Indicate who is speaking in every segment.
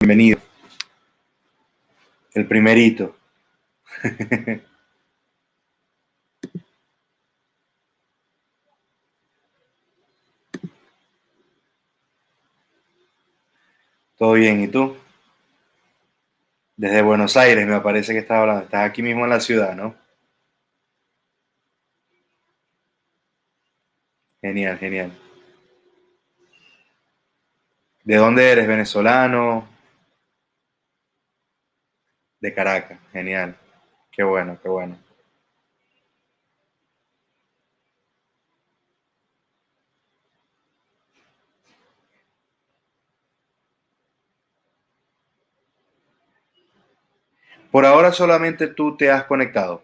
Speaker 1: Bienvenido. El primerito. Todo bien, ¿y tú? Desde Buenos Aires me parece que estás hablando. Estás aquí mismo en la ciudad, ¿no? Genial, genial. ¿De dónde eres? ¿Venezolano? De Caracas. Genial. Qué bueno, qué bueno. Por ahora solamente tú te has conectado.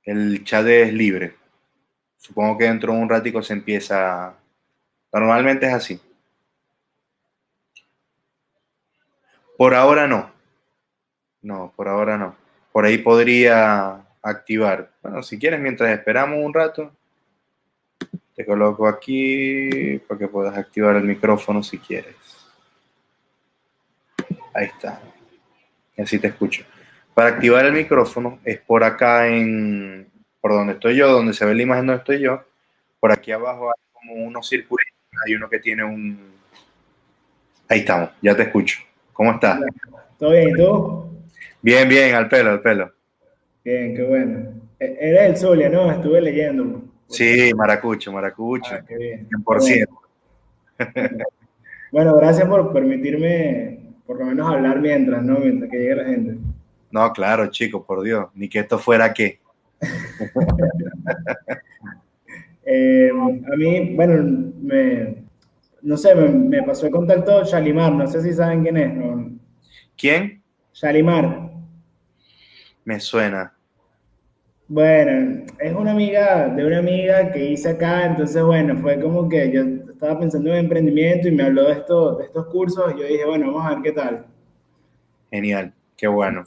Speaker 1: El chat es libre. Supongo que dentro de un ratico se empieza. Normalmente es así. Por ahora no. No, por ahora no. Por ahí podría activar. Bueno, si quieres, mientras esperamos un rato, te coloco aquí para que puedas activar el micrófono si quieres. Ahí está. Y así te escucho. Para activar el micrófono es por acá por donde estoy yo, donde se ve la imagen donde estoy yo. Por aquí abajo hay como unos circulitos. Hay uno que tiene un... Ahí estamos, ya te escucho. ¿Cómo estás?
Speaker 2: ¿Todo bien? ¿Y tú?
Speaker 1: Bien, bien, al pelo, al pelo.
Speaker 2: Bien, qué bueno. Eres el Zulia, ¿no? Estuve leyendo por ahí.
Speaker 1: Sí, maracucho, maracucho.
Speaker 2: Ah, qué bien. Qué bueno.
Speaker 1: 100%.
Speaker 2: Bueno, gracias por permitirme por lo menos hablar mientras, ¿no? Mientras que llegue la gente.
Speaker 1: No, claro, chico, por Dios. Ni que esto fuera qué.
Speaker 2: A mí, bueno, no sé, me pasó el contacto Shalimar, no sé si saben quién es, ¿no?
Speaker 1: ¿Quién?
Speaker 2: Shalimar.
Speaker 1: Me suena.
Speaker 2: Bueno, es una amiga de una amiga que hice acá, entonces bueno, fue como que yo estaba pensando en emprendimiento y me habló de estos cursos y yo dije, bueno, vamos a ver qué tal.
Speaker 1: Genial, qué bueno.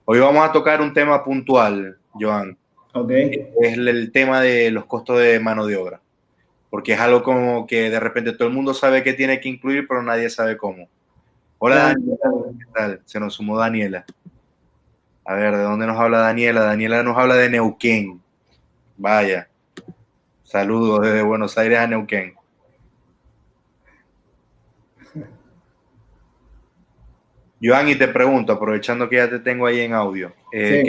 Speaker 1: Hoy vamos a tocar un tema puntual, Joan.
Speaker 2: Ok.
Speaker 1: Es el tema de los costos de mano de obra. Porque es algo como que de repente todo el mundo sabe que tiene que incluir, pero nadie sabe cómo. Hola
Speaker 2: Claro,
Speaker 1: Daniela,
Speaker 2: claro.
Speaker 1: ¿qué tal? Se nos sumó Daniela. A ver, ¿de dónde nos habla Daniela? Daniela nos habla de Neuquén. Vaya, saludos desde Buenos Aires a Neuquén. Joan, y te pregunto, aprovechando que ya te tengo ahí en audio,
Speaker 2: Sí.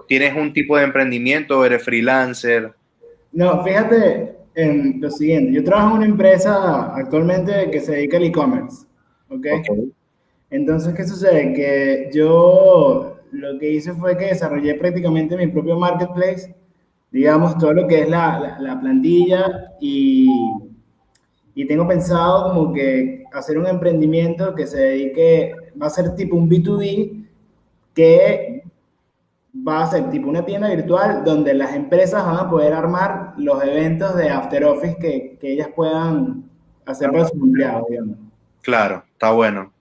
Speaker 1: ¿tienes un tipo de emprendimiento o eres freelancer?
Speaker 2: No, fíjate en lo siguiente. Yo trabajo en una empresa actualmente que se dedica al e-commerce. ¿Ok?
Speaker 1: Ok,
Speaker 2: Entonces, ¿qué sucede? Que yo lo que hice fue que desarrollé prácticamente mi propio marketplace, digamos, todo lo que es la plantilla y tengo pensado como que hacer un emprendimiento que se dedique, va a ser tipo un B2B que va a ser tipo una tienda virtual donde las empresas van a poder armar los eventos de After Office que ellas puedan hacer para sus empleados, digamos.
Speaker 1: claro, está bueno.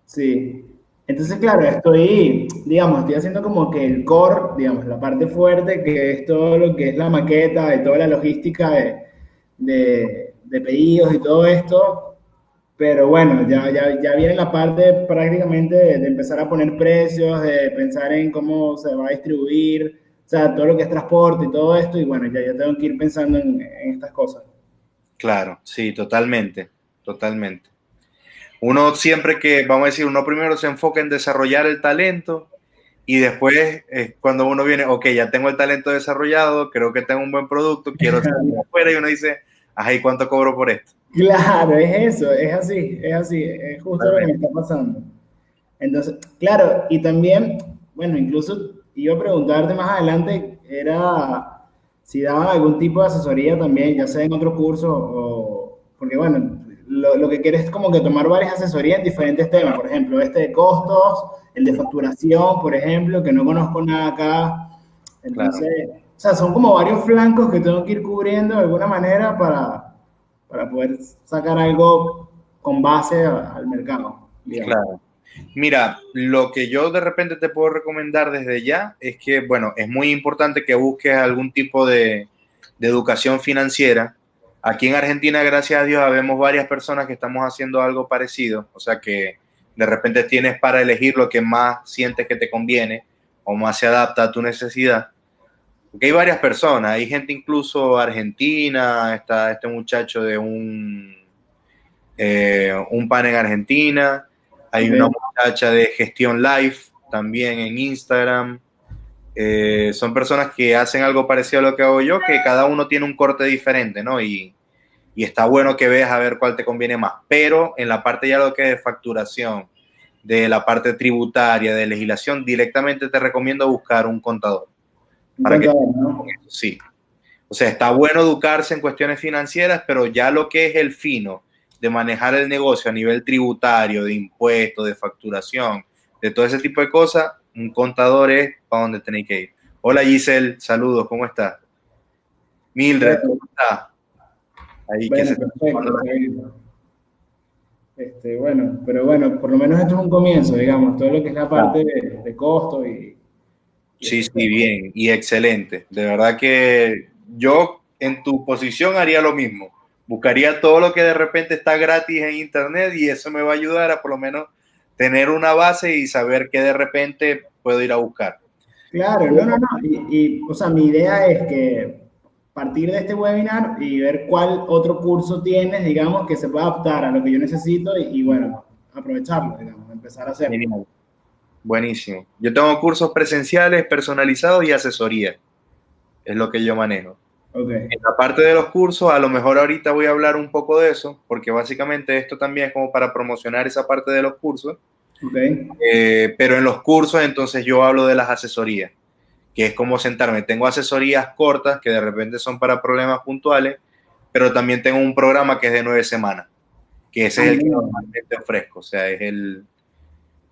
Speaker 2: Sí. Entonces, claro, estoy, digamos, estoy haciendo como que el core, digamos, la parte fuerte, que es todo lo que es la maqueta, de toda la logística de pedidos y todo esto. Pero bueno, ya viene la parte prácticamente de empezar a poner precios, de pensar en cómo se va a distribuir, o sea, todo lo que es transporte y todo esto. Y bueno, ya tengo que ir pensando en estas cosas.
Speaker 1: Claro, sí, totalmente, totalmente. Uno siempre que, vamos a decir, uno primero se enfoca en desarrollar el talento y después cuando uno viene, ok, ya tengo el talento desarrollado, creo que tengo un buen producto, quiero salir afuera y uno dice, ajá, ¿y cuánto cobro por esto?
Speaker 2: Claro, es eso, es así, es justo lo que me
Speaker 1: Totalmente.
Speaker 2: está pasando. Entonces, claro, y también, bueno, incluso iba a preguntarte más adelante, era si daban algún tipo de asesoría también, ya sea en otro curso o, porque bueno, lo que quieres es como que tomar varias asesorías en diferentes temas, por ejemplo, este de costos, el de facturación, por ejemplo, que no conozco nada acá.
Speaker 1: Claro,
Speaker 2: Entonces, o sea, son como varios flancos que tengo que ir cubriendo de alguna manera para poder sacar algo con base al mercado, digamos.
Speaker 1: claro. Mira, lo que yo de repente te puedo recomendar desde ya es que, bueno, es muy importante que busques algún tipo de educación financiera, Aquí en Argentina, gracias a Dios, habemos varias personas que estamos haciendo algo parecido. O sea que de repente tienes para elegir lo que más sientes que te conviene o más se adapta a tu necesidad. Porque hay varias personas, hay gente incluso argentina, está este muchacho de un pan en Argentina, hay una
Speaker 2: Ok.
Speaker 1: muchacha de gestión live también en Instagram. Son personas que hacen algo parecido a lo que hago yo, que cada uno tiene un corte diferente, ¿no? Y está bueno que veas a ver cuál te conviene más. Pero en la parte ya lo que es de facturación, de la parte tributaria, de legislación, directamente te recomiendo buscar un contador.
Speaker 2: Un
Speaker 1: Para que
Speaker 2: contador, ¿no?
Speaker 1: sí. O sea, está bueno educarse en cuestiones financieras, pero ya lo que es el fino de manejar el negocio a nivel tributario, de impuestos, de facturación, de todo ese tipo de cosas, un contador es para donde tenéis que ir. Hola Giselle, saludos, ¿cómo estás? Mildred,
Speaker 2: Bueno,
Speaker 1: ¿cómo estás? Ahí que se
Speaker 2: bueno,
Speaker 1: está
Speaker 2: perfecto,
Speaker 1: tomando
Speaker 2: está
Speaker 1: la...
Speaker 2: bien. Bueno, pero bueno, por lo menos esto es un comienzo, digamos, todo lo que es la parte
Speaker 1: Claro.
Speaker 2: de costo y
Speaker 1: Sí,
Speaker 2: esos
Speaker 1: sí,
Speaker 2: temas.
Speaker 1: bien y excelente. De verdad que yo en tu posición haría lo mismo. Buscaría todo lo que de repente está gratis en internet y eso me va a ayudar a por lo menos tener una base y saber qué de repente puedo ir a buscar.
Speaker 2: Claro, no, no, no. O sea, mi idea es que partir de este webinar y ver cuál otro curso tienes, digamos, que se pueda adaptar a lo que yo necesito bueno, aprovecharlo, digamos, empezar a hacerlo.
Speaker 1: Genial, buenísimo. Yo tengo cursos presenciales, personalizados y asesoría. Es lo que yo manejo.
Speaker 2: Ok,
Speaker 1: En la parte de los cursos, a lo mejor ahorita voy a hablar un poco de eso, porque básicamente esto también es como para promocionar esa parte de los cursos.
Speaker 2: ok.
Speaker 1: Pero en los cursos entonces yo hablo de las asesorías, que es como sentarme. Tengo asesorías cortas que de repente son para problemas puntuales, pero también tengo un programa que es de 9 semanas, que ese
Speaker 2: Ah,
Speaker 1: es el que
Speaker 2: entiendo.
Speaker 1: normalmente ofrezco, o sea, es el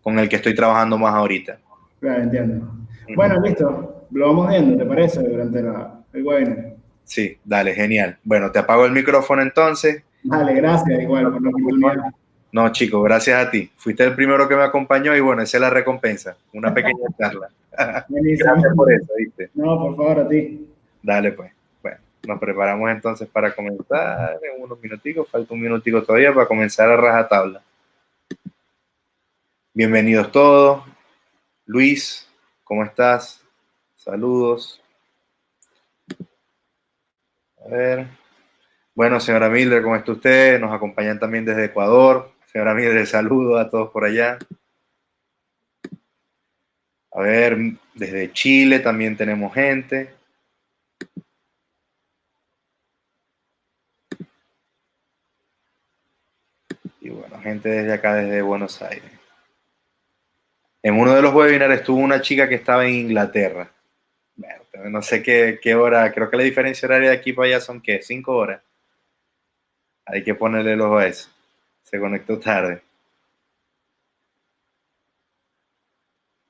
Speaker 1: con el que estoy trabajando más ahorita.
Speaker 2: Claro, entiendo.
Speaker 1: Ujú.
Speaker 2: Bueno, listo. Lo vamos viendo, ¿te parece? Durante el webinar.
Speaker 1: Sí, dale, genial. Bueno, te apago el micrófono entonces.
Speaker 2: Vale, gracias igual por la oportunidad.
Speaker 1: No, chico, gracias a ti. Fuiste el primero que me acompañó y bueno, esa es la recompensa, una pequeña charla.
Speaker 2: Buenísimo.
Speaker 1: Gracias por eso, ¿viste?
Speaker 2: No, por favor, a ti.
Speaker 1: Dale, pues. Bueno, nos preparamos entonces para comenzar en unos minuticos. Falta un minutico todavía para comenzar a rajatabla. Bienvenidos todos. Luis, ¿cómo estás? Saludos. A ver. Bueno, señora Miller, ¿cómo está usted? Nos acompañan también desde Ecuador. Señora Miller, saludos a todos por allá. A ver, desde Chile también tenemos gente. Y bueno, gente desde acá, desde Buenos Aires. En uno de los webinars estuvo una chica que estaba en Inglaterra. Bueno, no sé qué hora, creo que la diferencia horaria de aquí para allá son, ¿qué? 5 horas. Hay que ponerle el ojo a eso. Se conectó tarde.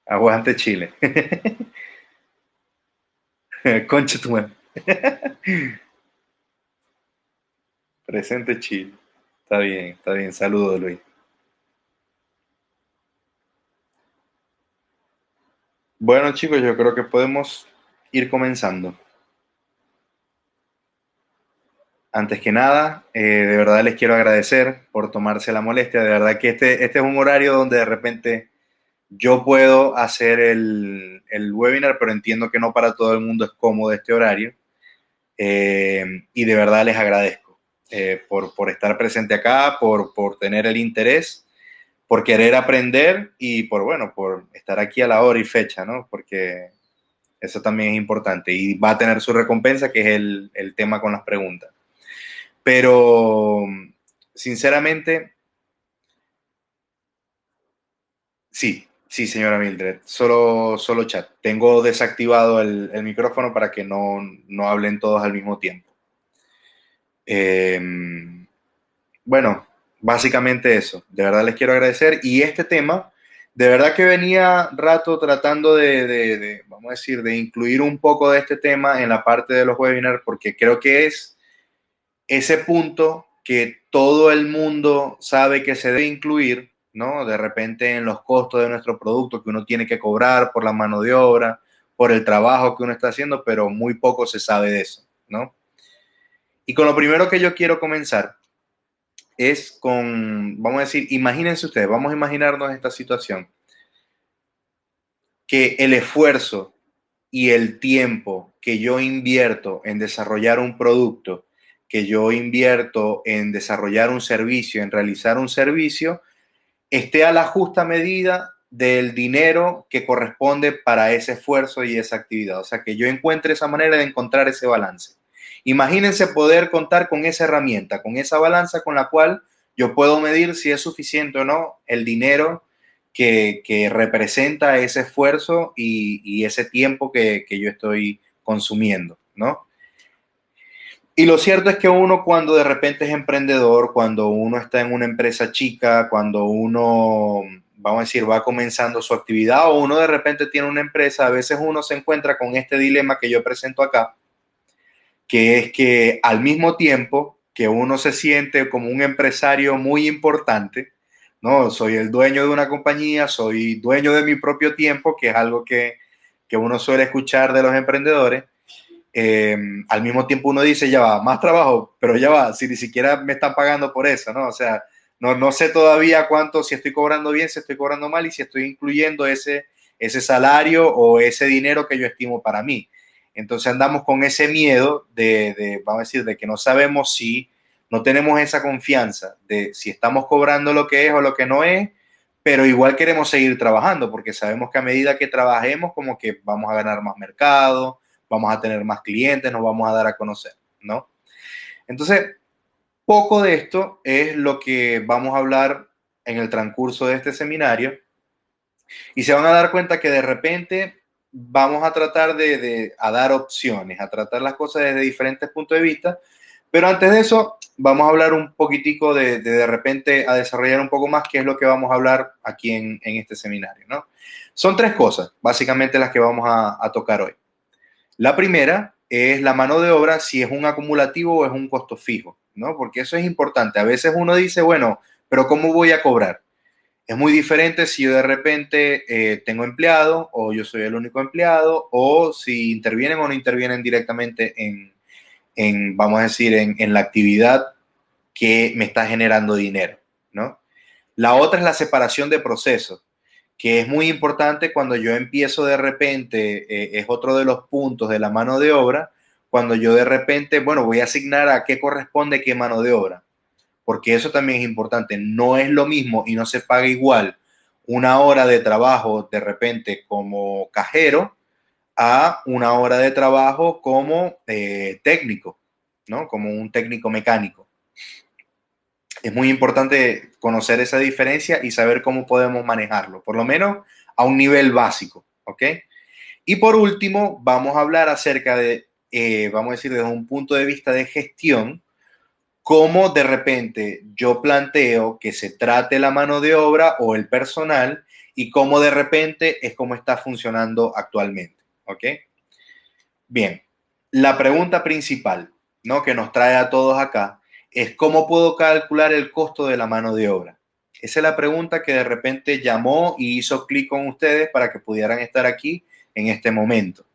Speaker 1: Aguante Chile. Concha tu madre. Presente Chile. Está bien, está bien. Saludos, Luis. Bueno, chicos, yo creo que podemos ir comenzando. Antes que nada, de verdad les quiero agradecer por tomarse la molestia. De verdad que este es un horario donde de repente yo puedo hacer el webinar, pero entiendo que no para todo el mundo es cómodo este horario. Y de verdad les agradezco por estar presente acá, por tener el interés, por querer aprender y bueno, por estar aquí a la hora y fecha, ¿no? Porque eso también es importante y va a tener su recompensa, que es el tema con las preguntas. Pero, sinceramente, sí, sí, señora Mildred, solo chat. Tengo desactivado el micrófono para que no hablen todos al mismo tiempo. Eh, bueno, básicamente eso. De verdad les quiero agradecer. Y este tema, de verdad que venía rato tratando vamos a decir, de incluir un poco de este tema en la parte de los webinars, porque creo que es ese punto que todo el mundo sabe que se debe incluir, ¿no? De repente en los costos de nuestro producto que uno tiene que cobrar por la mano de obra, por el trabajo que uno está haciendo, pero muy poco se sabe de eso, ¿no? Y con lo primero que yo quiero comenzar es con, vamos a decir, imagínense ustedes, vamos a imaginarnos esta situación, que el esfuerzo y el tiempo que yo invierto en desarrollar un producto, que yo invierto en desarrollar un servicio, en realizar un servicio, esté a la justa medida del dinero que corresponde para ese esfuerzo y esa actividad. O sea, que yo encuentre esa manera de encontrar ese balance. Imagínense poder contar con esa herramienta, con esa balanza con la cual yo puedo medir si es suficiente o no el dinero que representa ese esfuerzo y ese tiempo que yo estoy consumiendo, ¿no? Y lo cierto es que uno cuando de repente es emprendedor, cuando uno está en una empresa chica, cuando uno, vamos a decir, va comenzando su actividad o uno de repente tiene una empresa, a veces uno se encuentra con este dilema que yo presento acá, que es que al mismo tiempo que uno se siente como un empresario muy importante, ¿no? Soy el dueño de una compañía, soy dueño de mi propio tiempo, que es algo que uno suele escuchar de los emprendedores. Al mismo tiempo uno dice, ya va, más trabajo, pero ya va, si ni siquiera me están pagando por eso, ¿no? O sea, no sé todavía cuánto, si estoy cobrando bien, si estoy cobrando mal y si estoy incluyendo ese salario o ese dinero que yo estimo para mí. Entonces andamos con ese miedo vamos a decir, de que no sabemos si, no tenemos esa confianza de si estamos cobrando lo que es o lo que no es, pero igual queremos seguir trabajando porque sabemos que a medida que trabajemos como que vamos a ganar más mercado, vamos a tener más clientes, nos vamos a dar a conocer, ¿no? Entonces, poco de esto es lo que vamos a hablar en el transcurso de este seminario y se van a dar cuenta que de repente vamos a tratar a dar opciones, a tratar las cosas desde diferentes puntos de vista, pero antes de eso vamos a hablar un poquitico de repente a desarrollar un poco más qué es lo que vamos a hablar aquí en este seminario, ¿no? Son tres cosas, básicamente las que vamos a tocar hoy. La primera es la mano de obra, si es un acumulativo o es un costo fijo, ¿no? Porque eso es importante. A veces uno dice, bueno, pero ¿cómo voy a cobrar? Es muy diferente si yo de repente tengo empleado o yo soy el único empleado o si intervienen o no intervienen directamente vamos a decir, en la actividad que me está generando dinero, ¿no? La otra es la separación de procesos, que es muy importante cuando yo empiezo de repente, es otro de los puntos de la mano de obra, cuando yo de repente, bueno, voy a asignar a qué corresponde qué mano de obra, porque eso también es importante, no es lo mismo y no se paga igual una hora de trabajo de repente como cajero a una hora de trabajo como técnico, ¿no? Como un técnico mecánico. Es muy importante conocer esa diferencia y saber cómo podemos manejarlo, por lo menos a un nivel básico, ¿ok? Y por último, vamos a hablar acerca de, vamos a decir, desde un punto de vista de gestión, cómo de repente yo planteo que se trate la mano de obra o el personal y cómo de repente es como está funcionando actualmente, ¿ok? Bien, la pregunta principal, ¿no? Que nos trae a todos acá es cómo puedo calcular el costo de la mano de obra. Esa es la pregunta que de repente llamó y hizo clic con ustedes para que pudieran estar aquí en este momento.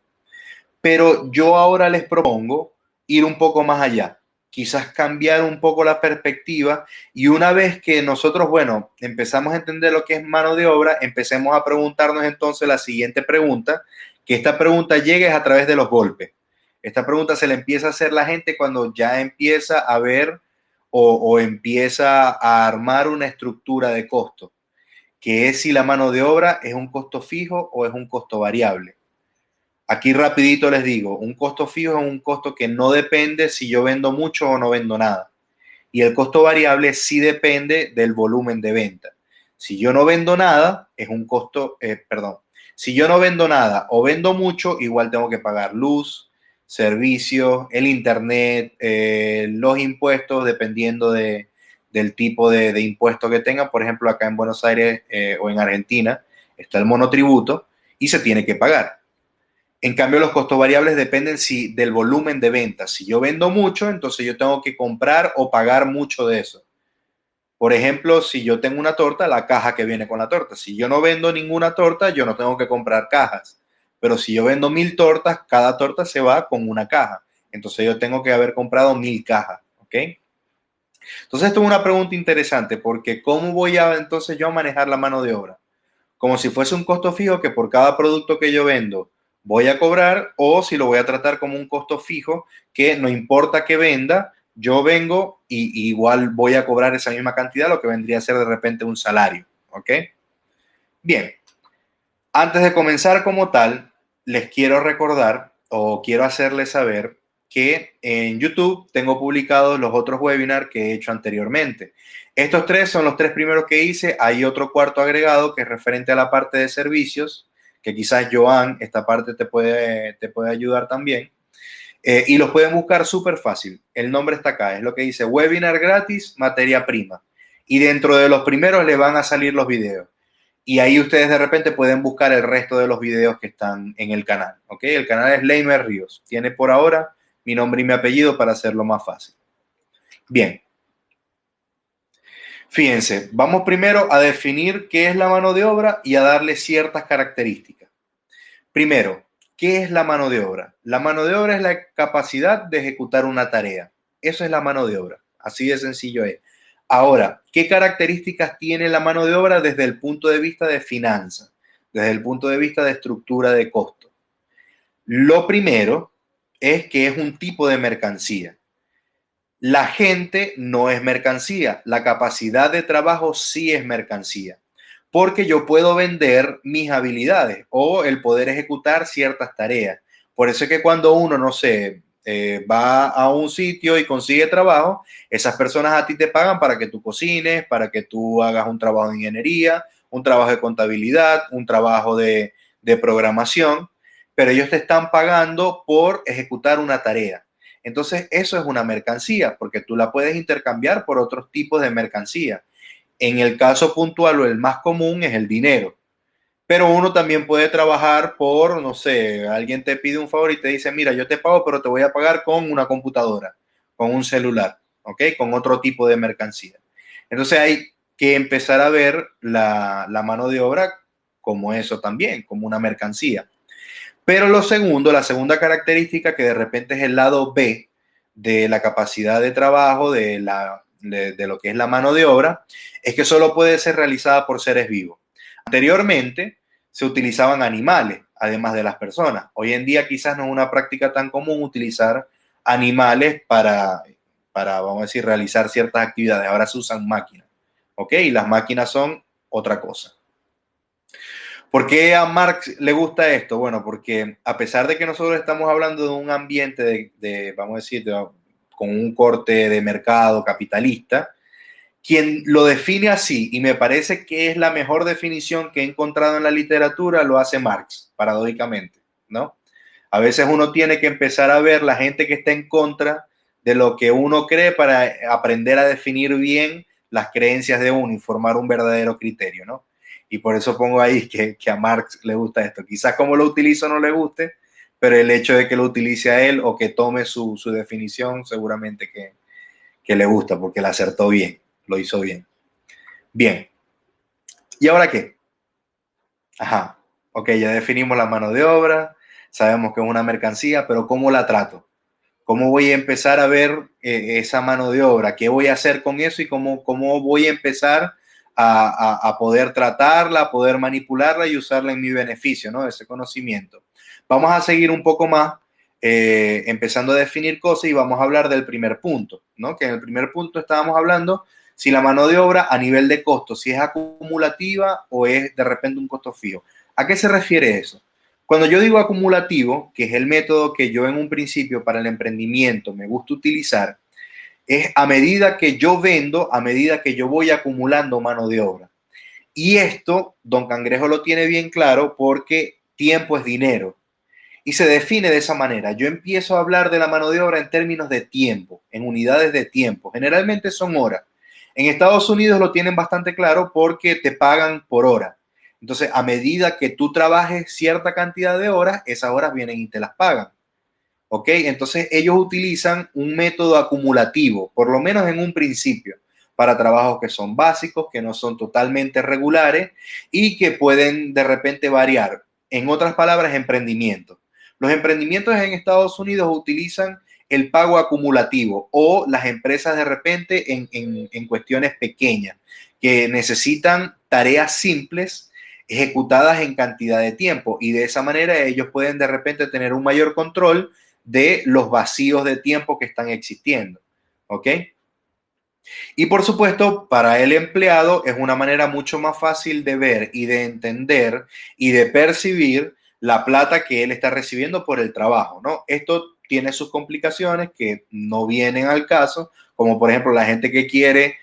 Speaker 1: Pero yo ahora les propongo ir un poco más allá, quizás cambiar un poco la perspectiva y una vez que nosotros, bueno, empezamos a entender lo que es mano de obra, empecemos a preguntarnos entonces la siguiente pregunta, que esta pregunta llegue a través de los golpes. Esta pregunta se le empieza a hacer la gente cuando ya empieza a ver o empieza a armar una estructura de costo, que es si la mano de obra es un costo fijo o es un costo variable. Aquí rapidito les digo, un costo fijo es un costo que no depende si yo vendo mucho o no vendo nada. Y el costo variable sí depende del volumen de venta. Si yo no vendo nada, es un costo, perdón, si yo no vendo nada o vendo mucho, igual tengo que pagar luz, servicios, el internet, los impuestos, dependiendo del tipo de impuesto que tengan. Por ejemplo, acá en Buenos Aires o en Argentina está el monotributo y se tiene que pagar. En cambio, los costos variables dependen del volumen de ventas. Si yo vendo mucho, entonces yo tengo que comprar o pagar mucho de eso. Por ejemplo, si yo tengo una torta, la caja que viene con la torta. Si yo no vendo ninguna torta, yo no tengo que comprar cajas. Pero si yo vendo 1000 tortas, cada torta se va con una caja. Entonces yo tengo que haber comprado 1000 cajas, ¿ok? Entonces esto es una pregunta interesante porque ¿cómo voy a entonces yo a manejar la mano de obra? Como si fuese un costo fijo que por cada producto que yo vendo voy a cobrar, o si lo voy a tratar como un costo fijo que no importa que venda, yo vengo y igual voy a cobrar esa misma cantidad, lo que vendría a ser de repente un salario, ¿ok? Bien, antes de comenzar como tal, les quiero recordar o quiero hacerles saber que en YouTube tengo publicados los otros webinars que he hecho anteriormente. Estos 3 son los 3 primeros que hice. Hay otro cuarto agregado que es referente a la parte de servicios, que quizás Joan, esta parte te puede ayudar también. Y los pueden buscar súper fácil. El nombre está acá, es lo que dice webinar gratis, materia prima. Y dentro de los primeros le van a salir los videos. Y ahí ustedes de repente pueden buscar el resto de los videos que están en el canal, ¿ok? El canal es Leimer Ríos. Tiene por ahora mi nombre y mi apellido para hacerlo más fácil. Bien. Fíjense, vamos primero a definir qué es la mano de obra y a darle ciertas características. Primero, ¿qué es la mano de obra? La mano de obra es la capacidad de ejecutar una tarea. Eso es la mano de obra. Así de sencillo es. Ahora, ¿qué características tiene la mano de obra desde el punto de vista de finanzas, desde el punto de vista de estructura de costo? Lo primero es que es un tipo de mercancía. La gente no es mercancía, la capacidad de trabajo sí es mercancía, porque yo puedo vender mis habilidades o el poder ejecutar ciertas tareas. Por eso es que cuando uno, no sé, va a un sitio y consigue trabajo, esas personas a ti te pagan para que tú cocines, para que tú hagas un trabajo de ingeniería, un trabajo de contabilidad, un trabajo de programación, pero ellos te están pagando por ejecutar una tarea. Entonces, eso es una mercancía, porque tú la puedes intercambiar por otros tipos de mercancía. En el caso puntual o el más común es el dinero. Pero uno también puede trabajar por, no sé, alguien te pide un favor y te dice, mira, yo te pago, pero te voy a pagar con una computadora, con un celular, ¿ok? Con otro tipo de mercancía. Entonces hay que empezar a ver la mano de obra como eso también, como una mercancía. Pero lo segundo, la segunda característica que de repente es el lado B de la capacidad de trabajo, de lo que es la mano de obra, es que solo puede ser realizada por seres vivos. Anteriormente se utilizaban animales, además de las personas. Hoy en día quizás no es una práctica tan común utilizar animales vamos a decir, realizar ciertas actividades. Ahora se usan máquinas, ¿ok? Y las máquinas son otra cosa. ¿Por qué a Marx le gusta esto? Bueno, porque a pesar de que nosotros estamos hablando de un ambiente vamos a decir, con un corte de mercado capitalista, quien lo define así, y me parece que es la mejor definición que he encontrado en la literatura, lo hace Marx, paradójicamente, ¿no? A veces uno tiene que empezar a ver la gente que está en contra de lo que uno cree para aprender a definir bien las creencias de uno y formar un verdadero criterio, ¿no? Y por eso pongo ahí que a Marx le gusta esto. Quizás como lo utilizo no le guste, pero el hecho de que lo utilice a él o que tome su definición seguramente que le gusta porque la acertó bien, lo hizo bien. Bien. ¿Y ahora qué? Ajá. Ok, ya definimos la mano de obra, sabemos que es una mercancía, pero ¿cómo la trato? ¿Cómo voy a empezar a ver esa mano de obra? ¿Qué voy a hacer con eso y cómo voy a empezar a poder tratarla, a poder manipularla y usarla en mi beneficio, ¿no? Ese conocimiento. Vamos a seguir un poco más empezando a definir cosas y vamos a hablar del primer punto, ¿no? Que en el primer punto estábamos hablando si la mano de obra a nivel de costo, si es acumulativa o es de repente un costo fijo. ¿A qué se refiere eso? Cuando yo digo acumulativo, que es el método que yo en un principio para el emprendimiento me gusta utilizar, es a medida que yo vendo, a medida que yo voy acumulando mano de obra. Y esto, Don Cangrejo lo tiene bien claro porque tiempo es dinero. Y se define de esa manera. Yo empiezo a hablar de la mano de obra en términos de tiempo, en unidades de tiempo. Generalmente son horas. En Estados Unidos lo tienen bastante claro porque te pagan por hora. Entonces, a medida que tú trabajes cierta cantidad de horas, esas horas vienen y te las pagan. ¿Ok? Entonces, ellos utilizan un método acumulativo, por lo menos en un principio, para trabajos que son básicos, que no son totalmente regulares y que pueden de repente variar. En otras palabras, emprendimientos. Los emprendimientos en Estados Unidos utilizan el pago acumulativo o las empresas de repente en cuestiones pequeñas que necesitan tareas simples ejecutadas en cantidad de tiempo y de esa manera ellos pueden de repente tener un mayor control de los vacíos de tiempo que están existiendo. ¿Ok? Y por supuesto, para el empleado es una manera mucho más fácil de ver y de entender y de percibir la plata que él está recibiendo por el trabajo, ¿no? Esto tiene sus complicaciones que no vienen al caso, como por ejemplo la gente que quiere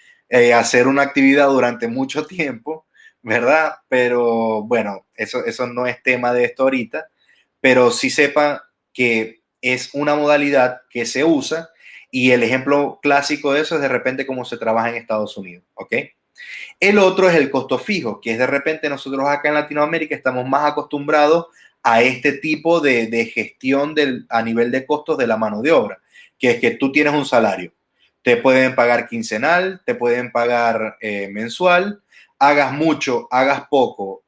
Speaker 1: hacer una actividad durante mucho tiempo, ¿verdad? Pero bueno, eso no es tema de esto ahorita, pero sí sepa que es una modalidad que se usa y el ejemplo clásico de eso es de repente cómo se trabaja en Estados Unidos, ¿ok? El otro es el costo fijo, que es de repente nosotros acá en Latinoamérica estamos más acostumbrados a este tipo de gestión a nivel de costos de la mano de obra, que es que tú tienes un salario, te pueden pagar quincenal, te pueden pagar mensual, hagas mucho, hagas poco,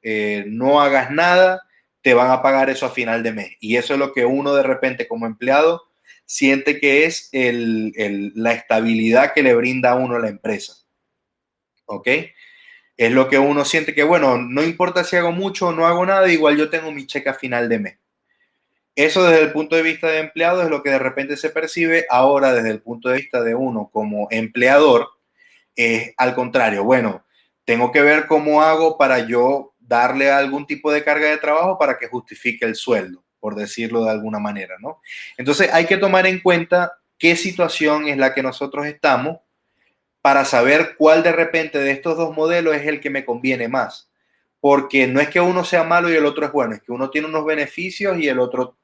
Speaker 1: no hagas nada, te van a pagar eso a final de mes. Y eso es lo que uno de repente como empleado siente que es la estabilidad que le brinda a uno la empresa. ¿Ok? Es lo que uno siente que, bueno, no importa si hago mucho o no hago nada, igual yo tengo mi cheque a final de mes. Eso desde el punto de vista de empleado es lo que de repente se percibe. Ahora, desde el punto de vista de uno como empleador, es al contrario. Bueno, tengo que ver cómo hago para yo darle algún tipo de carga de trabajo para que justifique el sueldo, por decirlo de alguna manera, ¿no? Entonces hay que tomar en cuenta qué situación es la que nosotros estamos para saber cuál de repente de estos dos modelos es el que me conviene más. Porque no es que uno sea malo y el otro es bueno, es que uno tiene unos beneficios y el otro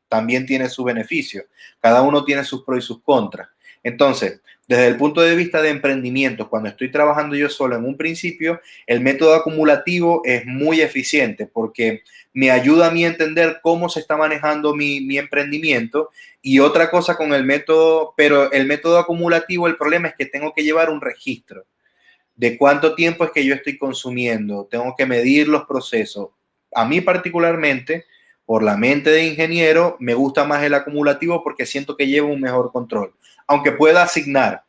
Speaker 1: también tiene sus beneficios. Cada uno tiene sus pros y sus contras. Entonces, desde el punto de vista de emprendimiento, cuando estoy trabajando yo solo en un principio, el método acumulativo es muy eficiente porque me ayuda a mí a entender cómo se está manejando mi emprendimiento. Y otra cosa con el método, pero el método acumulativo, el problema es que tengo que llevar un registro de cuánto tiempo es que yo estoy consumiendo, tengo que medir los procesos. A mí particularmente, por la mente de ingeniero, me gusta más el acumulativo porque siento que llevo un mejor control. Aunque pueda asignar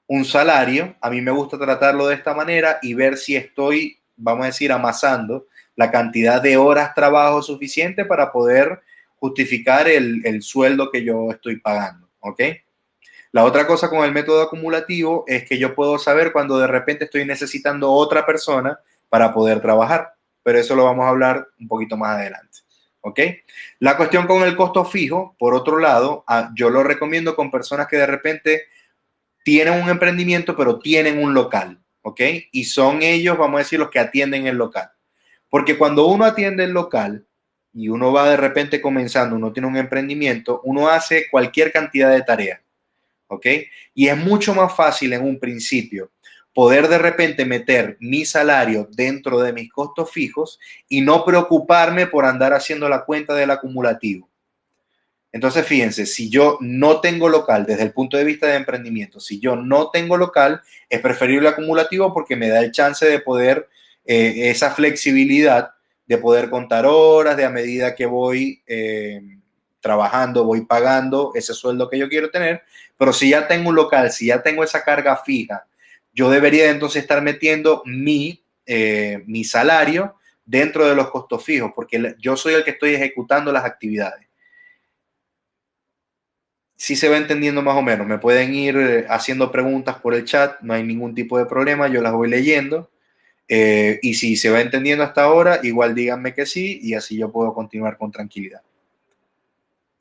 Speaker 1: un salario, a mí me gusta tratarlo de esta manera y ver si estoy, vamos a decir, amasando la cantidad de horas trabajo suficiente para poder justificar el sueldo que yo estoy pagando, ¿ok? La otra cosa con el método acumulativo es que yo puedo saber cuando de repente estoy necesitando otra persona para poder trabajar, pero eso lo vamos a hablar un poquito más adelante. ¿Ok? La cuestión con el costo fijo, por otro lado, yo lo recomiendo con personas que de repente tienen un emprendimiento, pero tienen un local. ¿Ok? Y son ellos, vamos a decir, los que atienden el local. Porque cuando uno atiende el local y uno va de repente comenzando, uno tiene un emprendimiento, uno hace cualquier cantidad de tareas. ¿Ok? Y es mucho más fácil en un principio poder de repente meter mi salario dentro de mis costos fijos y no preocuparme por andar haciendo la cuenta del acumulativo. Entonces, fíjense, si yo no tengo local desde el punto de vista de emprendimiento, si yo no tengo local, es preferible acumulativo porque me da el chance de poder, esa flexibilidad de poder contar horas, de a medida que voy trabajando, voy pagando ese sueldo que yo quiero tener. Pero si ya tengo un local, si ya tengo esa carga fija, yo debería entonces estar metiendo mi salario dentro de los costos fijos, porque yo soy el que estoy ejecutando las actividades. Si se va entendiendo más o menos, me pueden ir haciendo preguntas por el chat, no hay ningún tipo de problema, yo las voy leyendo. Y si se va entendiendo hasta ahora, igual díganme que sí y así yo puedo continuar con tranquilidad.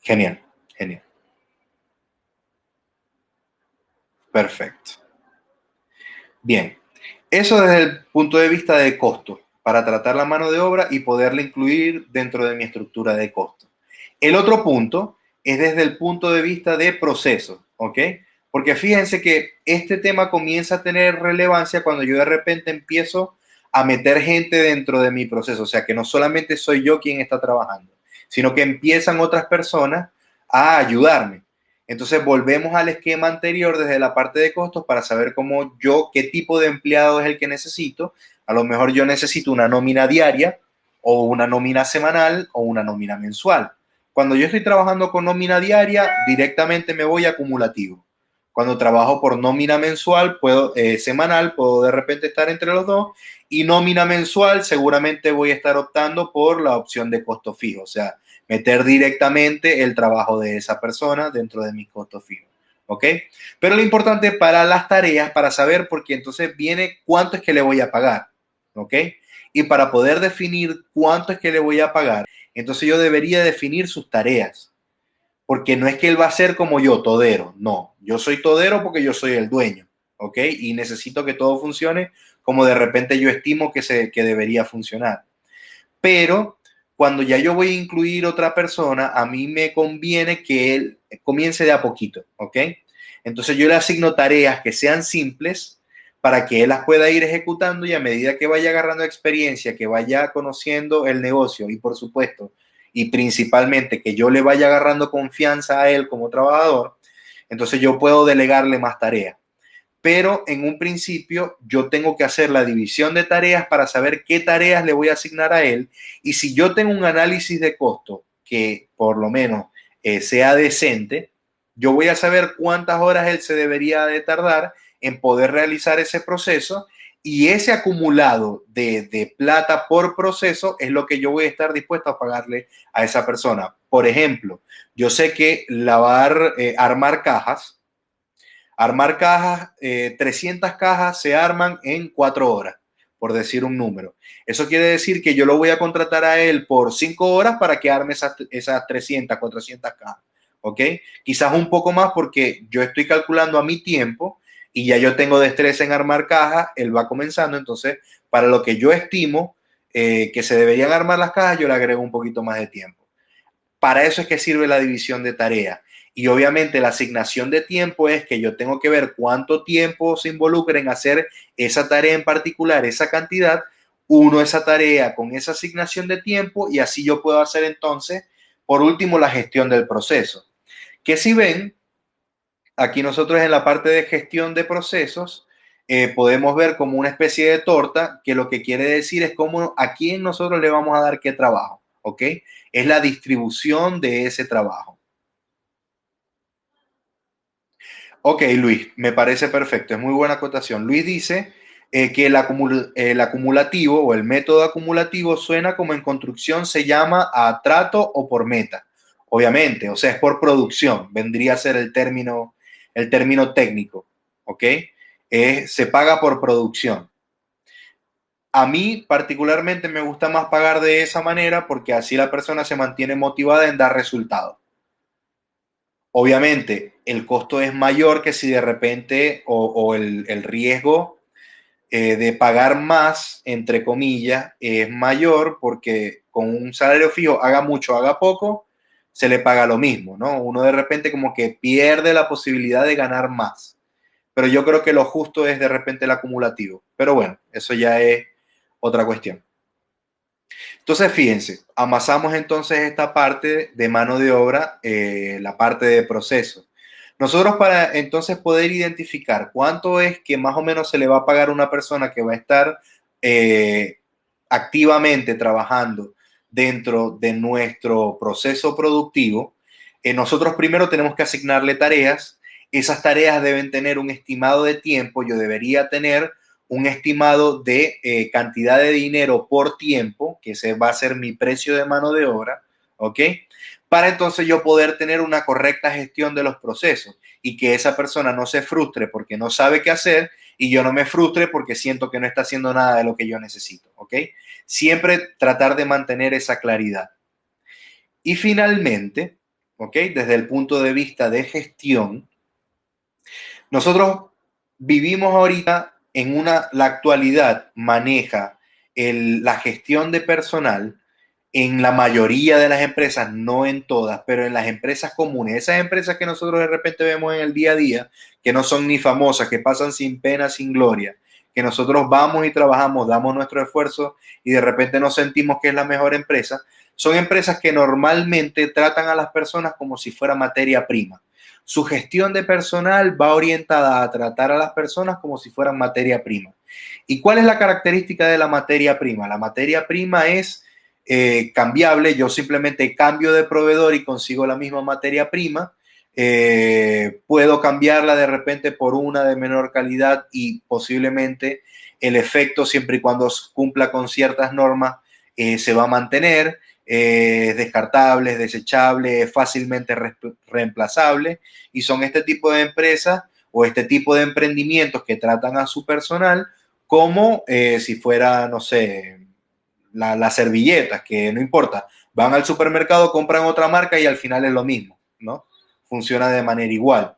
Speaker 1: Genial, genial. Perfecto. Bien, eso desde el punto de vista de costo, para tratar la mano de obra y poderla incluir dentro de mi estructura de costo. El otro punto es desde el punto de vista de proceso, ¿ok? Porque fíjense que este tema comienza a tener relevancia cuando yo de repente empiezo a meter gente dentro de mi proceso, o sea, que no solamente soy yo quien está trabajando, sino que empiezan otras personas a ayudarme. Entonces volvemos al esquema anterior desde la parte de costos para saber cómo yo, qué tipo de empleado es el que necesito. A lo mejor yo necesito una nómina diaria o una nómina semanal o una nómina mensual. Cuando yo estoy trabajando con nómina diaria, directamente me voy a acumulativo. Cuando trabajo por nómina mensual, semanal, puedo de repente estar entre los dos. Y nómina mensual, seguramente voy a estar optando por la opción de costo fijo. O sea, meter directamente el trabajo de esa persona dentro de mis costos fijos. ¿Ok? Pero lo importante para las tareas, para saber, porque entonces viene cuánto es que le voy a pagar. ¿Ok? Y para poder definir cuánto es que le voy a pagar, entonces yo debería definir sus tareas. Porque no es que él va a ser como yo, todero. No, yo soy todero porque yo soy el dueño. ¿Ok? Y necesito que todo funcione como de repente yo estimo que debería funcionar. Pero cuando ya yo voy a incluir otra persona, a mí me conviene que él comience de a poquito, ¿ok? Entonces yo le asigno tareas que sean simples para que él las pueda ir ejecutando y a medida que vaya agarrando experiencia, que vaya conociendo el negocio y por supuesto, y principalmente que yo le vaya agarrando confianza a él como trabajador, entonces yo puedo delegarle más tareas, pero en un principio yo tengo que hacer la división de tareas para saber qué tareas le voy a asignar a él. Y si yo tengo un análisis de costo que por lo menos sea decente, yo voy a saber cuántas horas él se debería de tardar en poder realizar ese proceso, y ese acumulado de plata por proceso es lo que yo voy a estar dispuesto a pagarle a esa persona. Por ejemplo, yo sé que armar cajas, 300 cajas se arman en 4 horas, por decir un número. Eso quiere decir que yo lo voy a contratar a él por 5 horas para que arme esas 300, 400 cajas. ¿Ok? Quizás un poco más porque yo estoy calculando a mi tiempo y ya yo tengo destreza en armar cajas, él va comenzando, entonces para lo que yo estimo que se deberían armar las cajas, yo le agrego un poquito más de tiempo. Para eso es que sirve la división de tareas. Y obviamente la asignación de tiempo es que yo tengo que ver cuánto tiempo se involucra en hacer esa tarea en particular, esa cantidad, uno esa tarea con esa asignación de tiempo y así yo puedo hacer entonces, por último, la gestión del proceso. Que si ven, aquí nosotros en la parte de gestión de procesos, podemos ver como una especie de torta, que lo que quiere decir es cómo a quién nosotros le vamos a dar qué trabajo, ¿ok? Es la distribución de ese trabajo. Ok, Luis, me parece perfecto, es muy buena acotación. Luis dice que el acumulativo o el método acumulativo suena como en construcción se llama a trato o por meta. Obviamente, o sea, es por producción, vendría a ser el término técnico, ¿ok? Se paga por producción. A mí particularmente me gusta más pagar de esa manera porque así la persona se mantiene motivada en dar resultados. Obviamente, el costo es mayor que si de repente, o el riesgo de pagar más, entre comillas, es mayor porque con un salario fijo, haga mucho, haga poco, se le paga lo mismo, ¿no? Uno de repente como que pierde la posibilidad de ganar más. Pero yo creo que lo justo es de repente el acumulativo. Pero bueno, eso ya es otra cuestión. Entonces, fíjense, amasamos entonces esta parte de mano de obra, la parte de proceso. Nosotros para entonces poder identificar cuánto es que más o menos se le va a pagar a una persona que va a estar eh, activamente trabajando dentro de nuestro proceso productivo, nosotros primero tenemos que asignarle tareas. Esas tareas deben tener un estimado de tiempo. Yo debería tener un estimado de cantidad de dinero por tiempo, que ese va a ser mi precio de mano de obra, ¿ok? Para entonces yo poder tener una correcta gestión de los procesos y que esa persona no se frustre porque no sabe qué hacer y yo no me frustre porque siento que no está haciendo nada de lo que yo necesito, ¿ok? Siempre tratar de mantener esa claridad. Y finalmente, ¿ok? Desde el punto de vista de gestión, nosotros vivimos ahorita la actualidad maneja la gestión de personal en la mayoría de las empresas, no en todas, pero en las empresas comunes, esas empresas que nosotros de repente vemos en el día a día, que no son ni famosas, que pasan sin pena, sin gloria, que nosotros vamos y trabajamos, damos nuestro esfuerzo y de repente nos sentimos que es la mejor empresa, son empresas que normalmente tratan a las personas como si fuera materia prima. Su gestión de personal va orientada a tratar a las personas como si fueran materia prima. ¿Y cuál es la característica de la materia prima? La materia prima es cambiable, yo simplemente cambio de proveedor y consigo la misma materia prima. Puedo cambiarla de repente por una de menor calidad y posiblemente el efecto, siempre y cuando cumpla con ciertas normas, se va a mantener. Es descartable, es desechable, es fácilmente reemplazable, y son este tipo de empresas o este tipo de emprendimientos que tratan a su personal como si fuera, no sé, las servilletas, que no importa, van al supermercado, compran otra marca y al final es lo mismo, ¿no? Funciona de manera igual.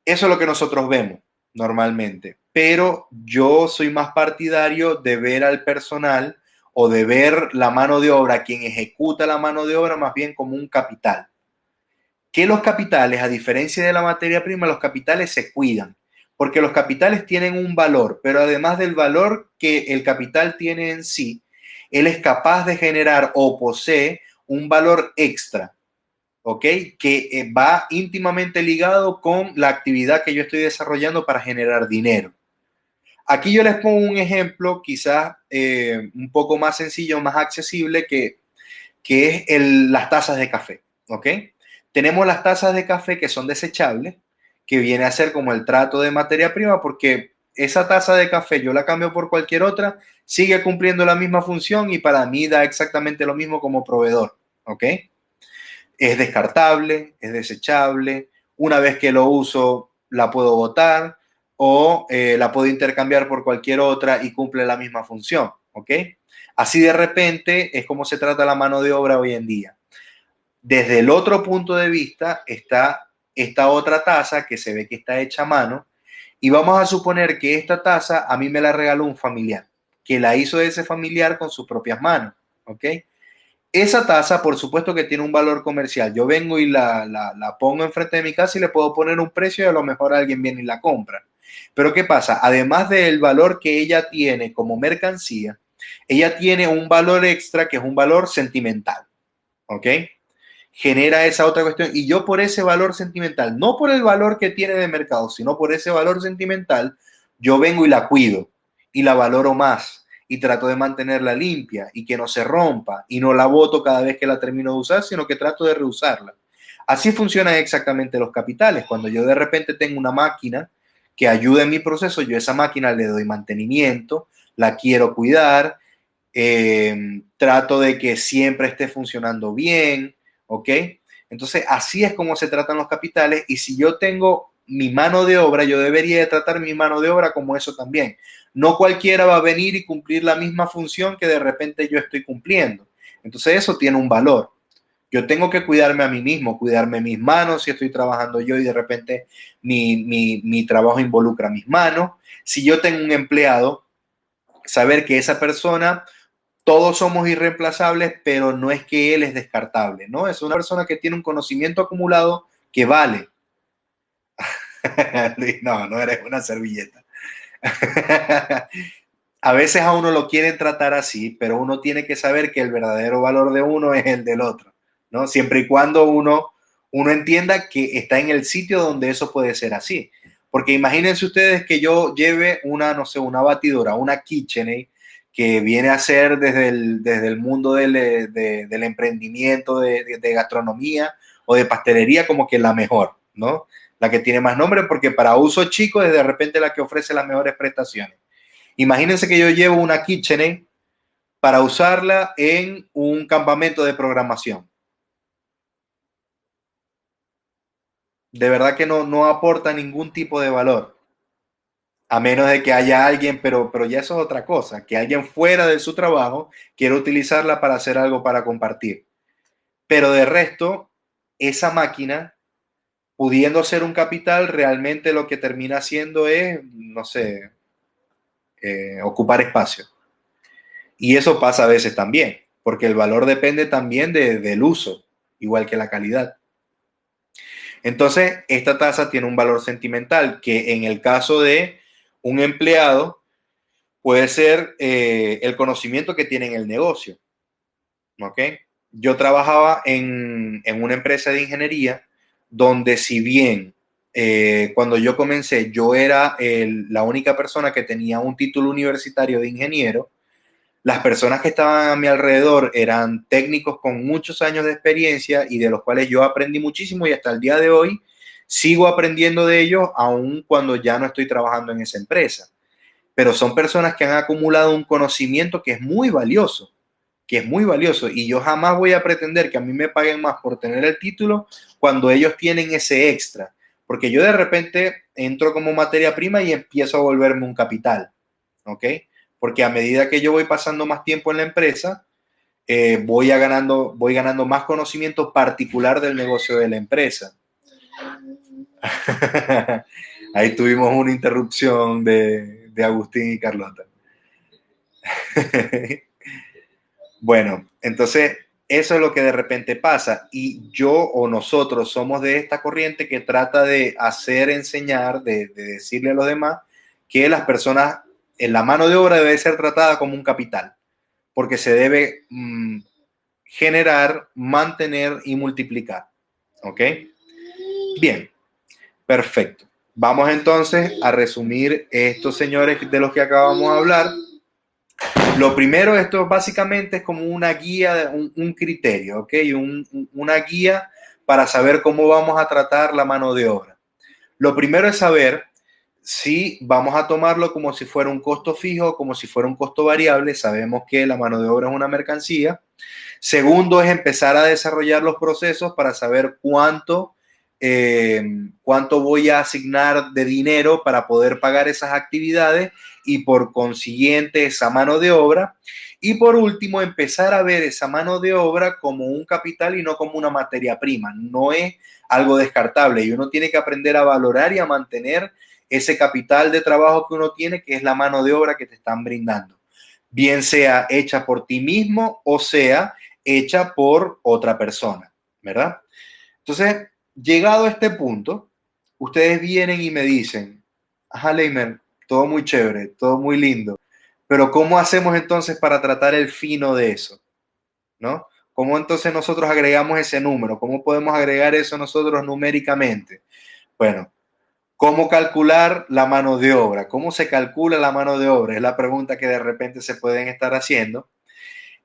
Speaker 1: Eso es lo que nosotros vemos normalmente, pero yo soy más partidario de ver al personal o de ver la mano de obra, quien ejecuta la mano de obra, más bien como un capital. Que los capitales, a diferencia de la materia prima, los capitales se cuidan, porque los capitales tienen un valor, pero además del valor que el capital tiene en sí, él es capaz de generar o posee un valor extra, ¿ok? Que va íntimamente ligado con la actividad que yo estoy desarrollando para generar dinero. Aquí yo les pongo un ejemplo quizás un poco más sencillo, más accesible, que es las tazas de café, ¿ok? Tenemos las tazas de café que son desechables, que viene a ser como el trato de materia prima, porque esa taza de café yo la cambio por cualquier otra, sigue cumpliendo la misma función y para mí da exactamente lo mismo como proveedor, ¿ok? Es descartable, es desechable, una vez que lo uso la puedo botar o la puedo intercambiar por cualquier otra y cumple la misma función, ¿ok? Así de repente es como se trata la mano de obra hoy en día. Desde el otro punto de vista está esta otra taza que se ve que está hecha a mano, y vamos a suponer que esta taza a mí me la regaló un familiar, que la hizo ese familiar con sus propias manos, ¿ok? Esa taza, por supuesto que tiene un valor comercial. Yo vengo y la pongo enfrente de mi casa y le puedo poner un precio y a lo mejor alguien viene y la compra. Pero ¿qué pasa? Además del valor que ella tiene como mercancía, ella tiene un valor extra que es un valor sentimental, ¿ok? Genera esa otra cuestión y yo por ese valor sentimental, no por el valor que tiene de mercado, sino por ese valor sentimental, yo vengo y la cuido y la valoro más y trato de mantenerla limpia y que no se rompa y no la boto cada vez que la termino de usar, sino que trato de reusarla. Así funcionan exactamente los capitales. Cuando yo de repente tengo una máquina que ayuda en mi proceso, yo a esa máquina le doy mantenimiento, la quiero cuidar, trato de que siempre esté funcionando bien, ¿ok? Entonces, así es como se tratan los capitales, y si yo tengo mi mano de obra, yo debería de tratar mi mano de obra como eso también. No cualquiera va a venir y cumplir la misma función que de repente yo estoy cumpliendo. Entonces, eso tiene un valor. Yo tengo que cuidarme a mí mismo, cuidarme mis manos si estoy trabajando yo y de repente mi trabajo involucra mis manos. Si yo tengo un empleado, saber que esa persona, todos somos irreemplazables, pero no es que él es descartable, ¿no? Es una persona que tiene un conocimiento acumulado que vale. No, no eres una servilleta. A veces a uno lo quieren tratar así, pero uno tiene que saber que el verdadero valor de uno es el del otro, ¿no? Siempre y cuando uno entienda que está en el sitio donde eso puede ser así. Porque imagínense ustedes que yo lleve una, no sé, una batidora, una KitchenAid, que viene a ser desde el mundo del emprendimiento, de gastronomía o de pastelería, como que la mejor, ¿no? La que tiene más nombre, porque para uso chico es de repente la que ofrece las mejores prestaciones. Imagínense que yo llevo una KitchenAid para usarla en un campamento de programación. De verdad que no aporta ningún tipo de valor, a menos de que haya alguien, pero ya eso es otra cosa, que alguien fuera de su trabajo quiera utilizarla para hacer algo para compartir. Pero de resto, esa máquina, pudiendo ser un capital, realmente lo que termina haciendo es, no sé, ocupar espacio. Y eso pasa a veces también, porque el valor depende también del uso, igual que la calidad. Entonces, esta tasa tiene un valor sentimental que en el caso de un empleado puede ser el conocimiento que tiene en el negocio. ¿Ok? Yo trabajaba en una empresa de ingeniería donde, si bien cuando yo comencé yo era la única persona que tenía un título universitario de ingeniero, Las personas que estaban a mi alrededor eran técnicos con muchos años de experiencia y de los cuales yo aprendí muchísimo y hasta el día de hoy sigo aprendiendo de ellos, aun cuando ya no estoy trabajando en esa empresa. Pero son personas que han acumulado un conocimiento que es muy valioso y yo jamás voy a pretender que a mí me paguen más por tener el título cuando ellos tienen ese extra, porque yo de repente entro como materia prima y empiezo a volverme un capital, ¿ok? Porque a medida que yo voy pasando más tiempo en la empresa, voy ganando más conocimiento particular del negocio de la empresa. Ahí tuvimos una interrupción de Agustín y Carlota. Bueno, entonces eso es lo que de repente pasa y yo o nosotros somos de esta corriente que trata de hacer enseñar, de decirle a los demás que las personas, en la mano de obra debe ser tratada como un capital, porque se debe generar, mantener y multiplicar. ¿Ok? Bien, perfecto. Vamos entonces a resumir estos señores de los que acabamos de hablar. Lo primero, esto básicamente es como una guía, un criterio, ¿ok? Una guía para saber cómo vamos a tratar la mano de obra. Lo primero es saber si vamos a tomarlo como si fuera un costo fijo, como si fuera un costo variable. Sabemos que la mano de obra es una mercancía. Segundo es empezar a desarrollar los procesos para saber cuánto voy a asignar de dinero para poder pagar esas actividades y por consiguiente esa mano de obra. Y por último, empezar a ver esa mano de obra como un capital y no como una materia prima. No es algo descartable y uno tiene que aprender a valorar y a mantener ese capital de trabajo que uno tiene, que es la mano de obra que te están brindando. Bien sea hecha por ti mismo o sea hecha por otra persona, ¿verdad? Entonces, llegado a este punto, ustedes vienen y me dicen, ajá, Leimer, todo muy chévere, todo muy lindo, pero ¿cómo hacemos entonces para tratar el fino de eso? ¿No? ¿Cómo entonces nosotros agregamos ese número? ¿Cómo podemos agregar eso nosotros numéricamente? Bueno, ¿cómo calcular la mano de obra? ¿Cómo se calcula la mano de obra? Es la pregunta que de repente se pueden estar haciendo.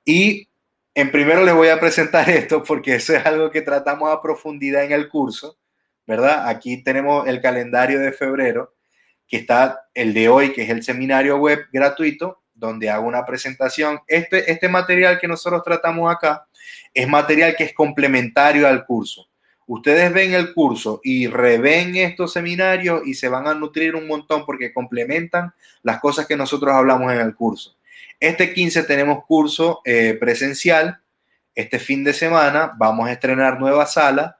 Speaker 1: Y en primero les voy a presentar esto porque eso es algo que tratamos a profundidad en el curso, ¿verdad? Aquí tenemos el calendario de febrero, que está el de hoy, que es el seminario web gratuito, donde hago una presentación. Este material que nosotros tratamos acá es material que es complementario al curso. Ustedes ven el curso y reven estos seminarios y se van a nutrir un montón porque complementan las cosas que nosotros hablamos en el curso. Este 15 tenemos curso presencial. Este fin de semana vamos a estrenar nueva sala.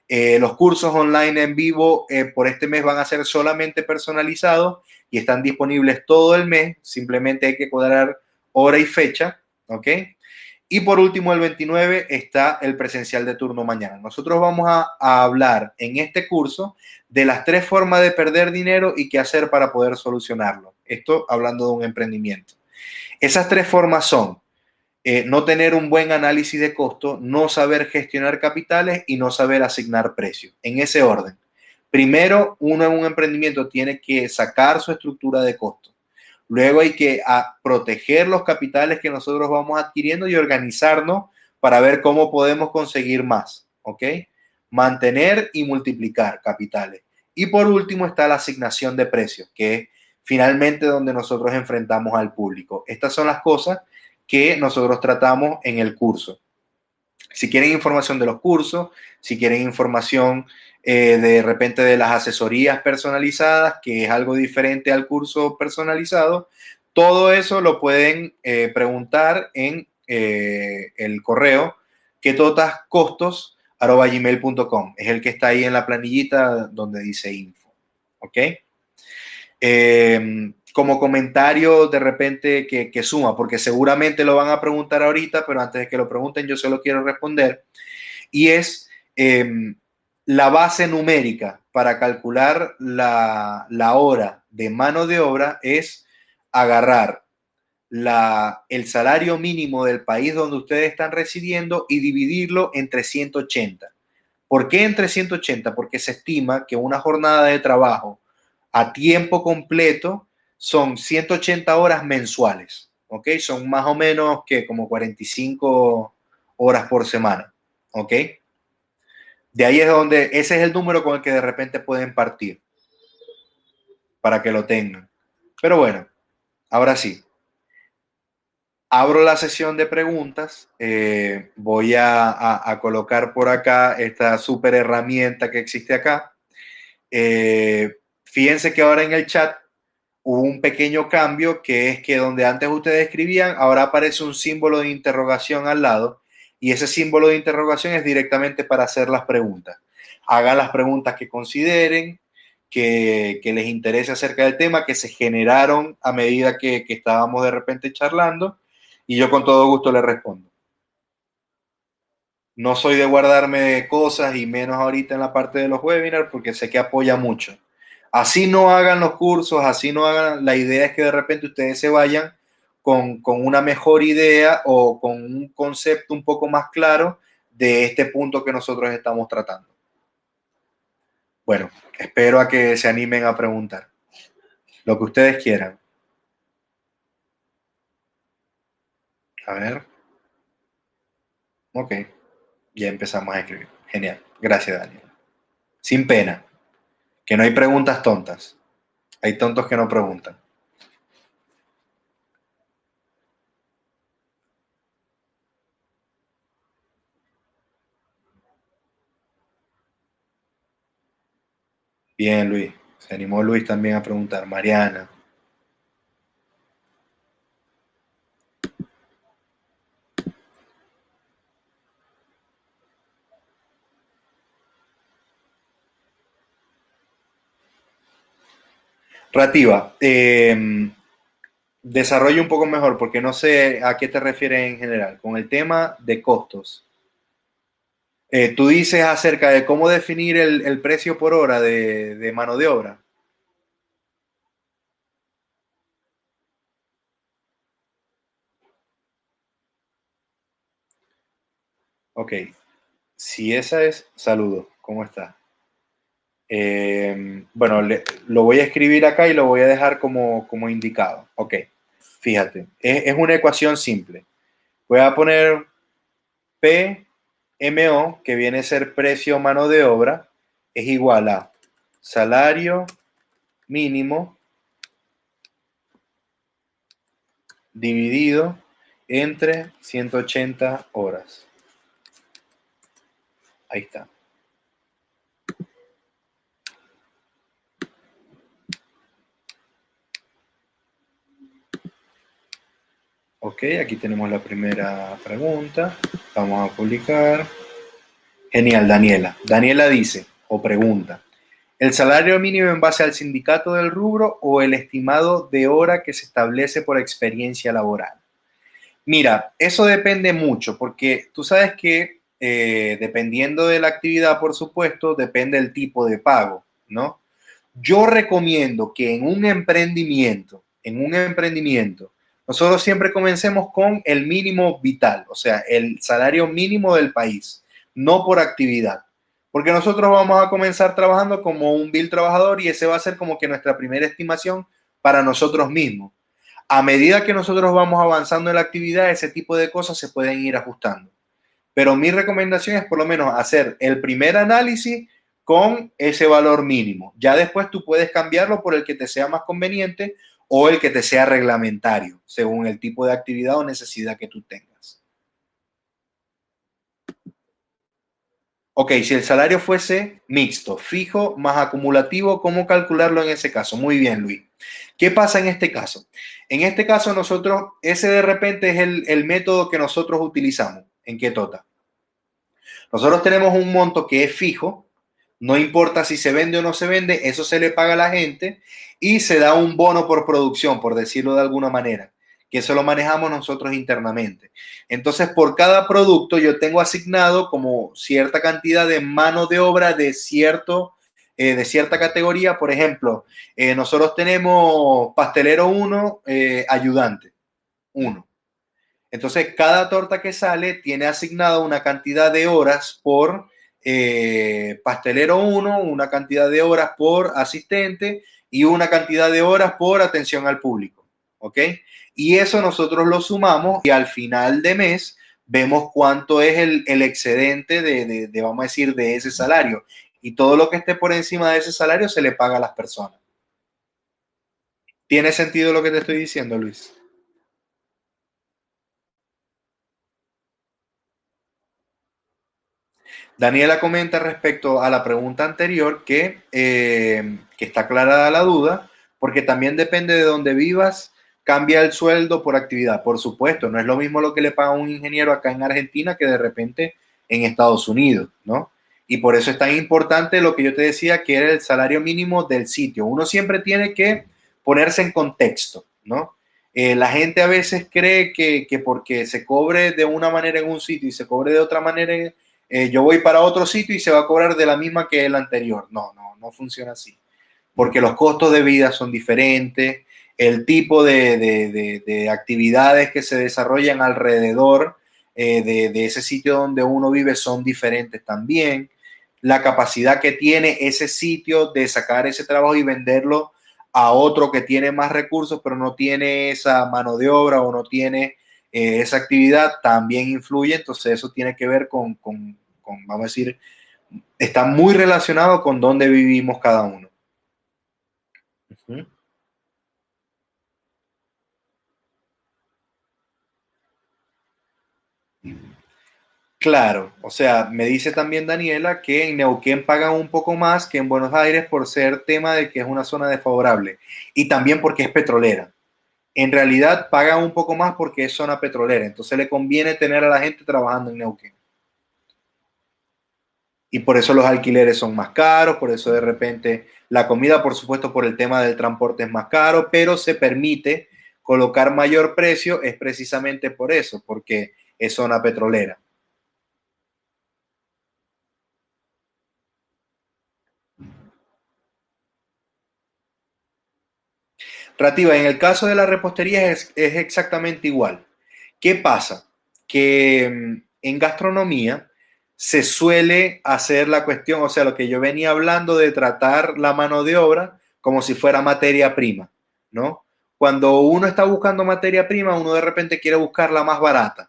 Speaker 1: Los cursos online en vivo por este mes van a ser solamente personalizados y están disponibles todo el mes. Simplemente hay que cuadrar hora y fecha, ¿ok? Y por último, el 29 está el presencial de turno mañana. Nosotros vamos a hablar en este curso de las 3 formas de perder dinero y qué hacer para poder solucionarlo. Esto hablando de un emprendimiento. Esas 3 formas son no tener un buen análisis de costo, no saber gestionar capitales y no saber asignar precios. En ese orden. Primero, uno en un emprendimiento tiene que sacar su estructura de costo. Luego hay que proteger los capitales que nosotros vamos adquiriendo y organizarnos para ver cómo podemos conseguir más. ¿Ok? Mantener y multiplicar capitales. Y por último está la asignación de precios, que es finalmente donde nosotros enfrentamos al público. Estas son las cosas que nosotros tratamos en el curso. Si quieren información de los cursos, si quieren información de repente de las asesorías personalizadas, que es algo diferente al curso personalizado, todo eso lo pueden preguntar en el correo quetotascostos@gmail.com. Es el que está ahí en la planillita donde dice info. ¿Ok? Como comentario de repente que suma, porque seguramente lo van a preguntar ahorita, pero antes de que lo pregunten yo se lo quiero responder, y es la base numérica para calcular la hora de mano de obra es agarrar el salario mínimo del país donde ustedes están residiendo y dividirlo entre 180. ¿Por qué entre 180? Porque se estima que una jornada de trabajo a tiempo completo son 180 horas mensuales, ¿ok? Son más o menos que como 45 horas por semana, ¿ok? De ahí es donde, ese es el número con el que de repente pueden partir, para que lo tengan. Pero bueno, ahora sí, abro la sesión de preguntas. Voy a colocar por acá esta súper herramienta que existe acá. Fíjense que ahora en el chat hubo un pequeño cambio, que es que donde antes ustedes escribían, ahora aparece un símbolo de interrogación al lado, y ese símbolo de interrogación es directamente para hacer las preguntas. Hagan las preguntas que consideren, que les interese acerca del tema, que se generaron a medida que estábamos de repente charlando, y yo con todo gusto les respondo. No soy de guardarme cosas, y menos ahorita en la parte de los webinars, porque sé que apoya mucho. Así no hagan los cursos, así no hagan, la idea es que de repente ustedes se vayan con una mejor idea o con un concepto un poco más claro de este punto que nosotros estamos tratando. Bueno, espero a que se animen a preguntar lo que ustedes quieran. A ver. Ok, ya empezamos a escribir. Genial. Gracias, Daniel. Sin pena, que no hay preguntas tontas. Hay tontos que no preguntan. Bien, Luis. Se animó Luis también a preguntar. Mariana. Rativa. Desarrollo un poco mejor, porque no sé a qué te refieres en general. Con el tema de costos. Tú dices acerca de cómo definir el precio por hora de mano de obra. Ok. Si esa es, saludo. ¿Cómo está? Bueno, lo voy a escribir acá y lo voy a dejar como indicado. Ok, fíjate, es una ecuación simple. Voy a poner PMO, que viene a ser precio mano de obra, es igual a salario mínimo dividido entre 180 horas. Ahí está. Ok, aquí tenemos la primera pregunta. Vamos a publicar. Genial, Daniela. Daniela dice o pregunta: ¿el salario mínimo en base al sindicato del rubro o el estimado de hora que se establece por experiencia laboral? Mira, eso depende mucho, porque tú sabes que dependiendo de la actividad, por supuesto, depende el tipo de pago, ¿no? Yo recomiendo que en un emprendimiento, nosotros siempre comencemos con el mínimo vital, o sea, el salario mínimo del país, no por actividad. Porque nosotros vamos a comenzar trabajando como un vil trabajador, y ese va a ser como que nuestra primera estimación para nosotros mismos. A medida que nosotros vamos avanzando en la actividad, ese tipo de cosas se pueden ir ajustando. Pero mi recomendación es por lo menos hacer el primer análisis con ese valor mínimo. Ya después tú puedes cambiarlo por el que te sea más conveniente o el que te sea reglamentario, según el tipo de actividad o necesidad que tú tengas. Ok, si el salario fuese mixto, fijo más acumulativo, ¿cómo calcularlo en ese caso? Muy bien, Luis. ¿Qué pasa en este caso? En este caso nosotros, ese de repente es el método que nosotros utilizamos en Ketota. Nosotros tenemos un monto que es fijo, no importa si se vende o no se vende, eso se le paga a la gente y se da un bono por producción, por decirlo de alguna manera, que eso lo manejamos nosotros internamente. Entonces, por cada producto yo tengo asignado como cierta cantidad de mano de obra de cierta categoría. Por ejemplo, nosotros tenemos pastelero 1, ayudante 1. Entonces, cada torta que sale tiene asignado una cantidad de horas por pastelero 1, una cantidad de horas por asistente y una cantidad de horas por atención al público. ¿ok? Y eso nosotros lo sumamos y al final de mes vemos cuánto es el excedente vamos a decir, de ese salario. Y todo lo que esté por encima de ese salario se le paga a las personas. ¿Tiene sentido lo que te estoy diciendo, Luis? Daniela comenta respecto a la pregunta anterior que está aclarada la duda, porque también depende de dónde vivas, cambia el sueldo por actividad. Por supuesto, no es lo mismo lo que le paga un ingeniero acá en Argentina que de repente en Estados Unidos, ¿no? Y por eso es tan importante lo que yo te decía, que era el salario mínimo del sitio. Uno siempre tiene que ponerse en contexto, ¿no? La gente a veces cree que porque se cobre de una manera en un sitio y se cobre de otra manera yo voy para otro sitio y se va a cobrar de la misma que el anterior. No, no, no funciona así. Porque los costos de vida son diferentes, el tipo de actividades que se desarrollan alrededor de ese sitio donde uno vive son diferentes también. La capacidad que tiene ese sitio de sacar ese trabajo y venderlo a otro que tiene más recursos, pero no tiene esa mano de obra o no tiene esa actividad, también influye. Entonces eso tiene que ver vamos a decir, está muy relacionado con dónde vivimos cada uno. Uh-huh. Claro, o sea, me dice también Daniela que en Neuquén pagan un poco más que en Buenos Aires por ser tema de que es una zona desfavorable y también porque es petrolera. En realidad pagan un poco más porque es zona petrolera, entonces le conviene tener a la gente trabajando en Neuquén. Y por eso los alquileres son más caros, por eso de repente la comida, por supuesto, por el tema del transporte es más caro, pero se permite colocar mayor precio, es precisamente por eso, porque es zona petrolera. Rativa, en el caso de la repostería es exactamente igual. ¿Qué pasa? Que en gastronomía se suele hacer la cuestión, o sea, lo que yo venía hablando de tratar la mano de obra como si fuera materia prima, ¿no? Cuando uno está buscando materia prima, uno de repente quiere buscar la más barata,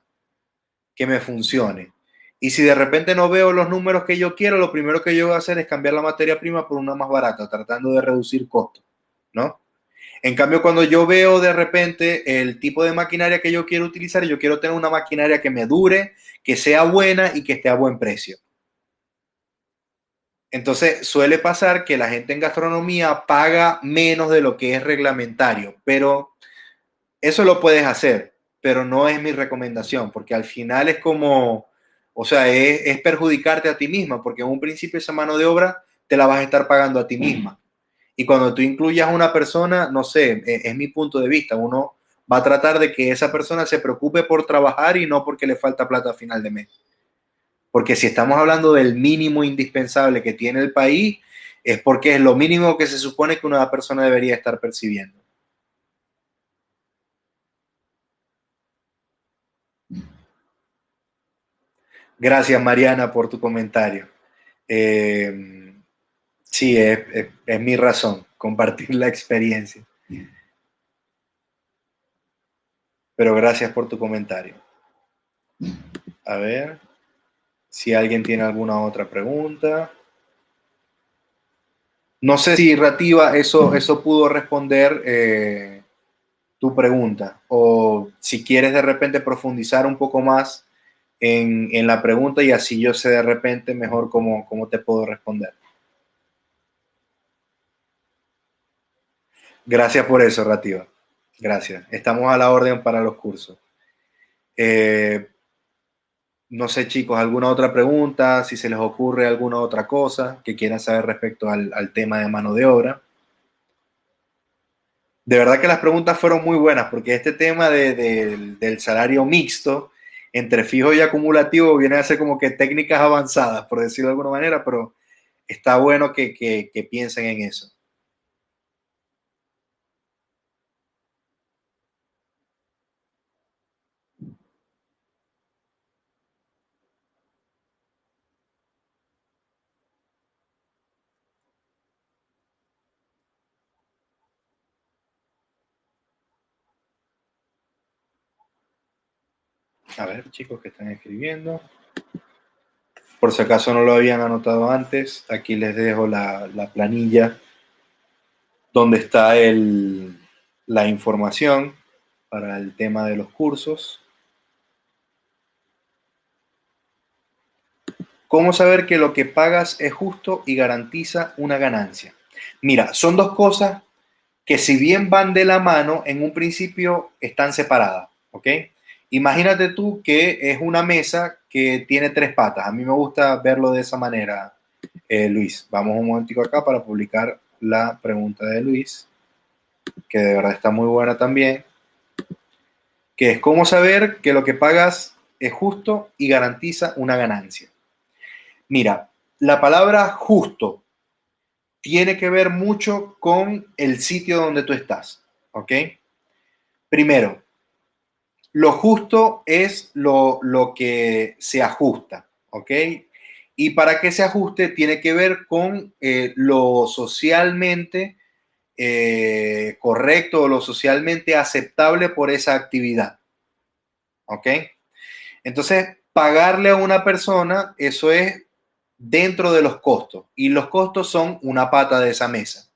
Speaker 1: que me funcione. Y si de repente no veo los números que yo quiero, lo primero que yo voy a hacer es cambiar la materia prima por una más barata, tratando de reducir costos, ¿no? En cambio, cuando yo veo de repente el tipo de maquinaria que yo quiero utilizar, yo quiero tener una maquinaria que me dure, que sea buena y que esté a buen precio. Entonces, suele pasar que la gente en gastronomía paga menos de lo que es reglamentario, pero eso lo puedes hacer, pero no es mi recomendación, porque al final es como, o sea, es perjudicarte a ti misma, porque en un principio esa mano de obra te la vas a estar pagando a ti misma. Y cuando tú incluyas a una persona, no sé, es mi punto de vista, uno va a tratar de que esa persona se preocupe por trabajar y no porque le falta plata a final de mes. Porque si estamos hablando del mínimo indispensable que tiene el país, es porque es lo mínimo que se supone que una persona debería estar percibiendo. Gracias, Mariana, por tu comentario. Eh, sí, es mi razón, compartir la experiencia. Pero gracias por tu comentario. A ver si alguien tiene alguna otra pregunta. No sé si Rativa eso pudo responder tu pregunta o si quieres de repente profundizar un poco más en la pregunta y así yo sé de repente mejor cómo te puedo responder. Gracias por eso, Rativa. Gracias. Estamos a la orden para los cursos. Eh, no sé, chicos, alguna otra pregunta, si se les ocurre alguna otra cosa que quieran saber respecto al tema de mano de obra. De verdad que las preguntas fueron muy buenas, porque este tema del salario mixto entre fijo y acumulativo viene a ser como que técnicas avanzadas, por decirlo de alguna manera, pero está bueno que piensen en eso. A ver, chicos que están escribiendo. Por si acaso no lo habían anotado antes, aquí les dejo la planilla donde está la información para el tema de los cursos. ¿Cómo saber que lo que pagas es justo y garantiza una ganancia? Mira, son dos cosas que si bien van de la mano, en un principio están separadas, ¿ok? Imagínate tú que es una mesa que tiene tres patas. A mí me gusta verlo de esa manera, Luis. Vamos un momentico acá para publicar la pregunta de Luis, que de verdad está muy buena también, que es cómo saber que lo que pagas es justo y garantiza una ganancia. Mira, la palabra justo tiene que ver mucho con el sitio donde tú estás, ¿ok? Primero, lo justo es lo que se ajusta, ¿ok? Y para que se ajuste tiene que ver con lo socialmente correcto o lo socialmente aceptable por esa actividad, ¿ok? Entonces, pagarle a una persona, eso es dentro de los costos y los costos son una pata de esa mesa.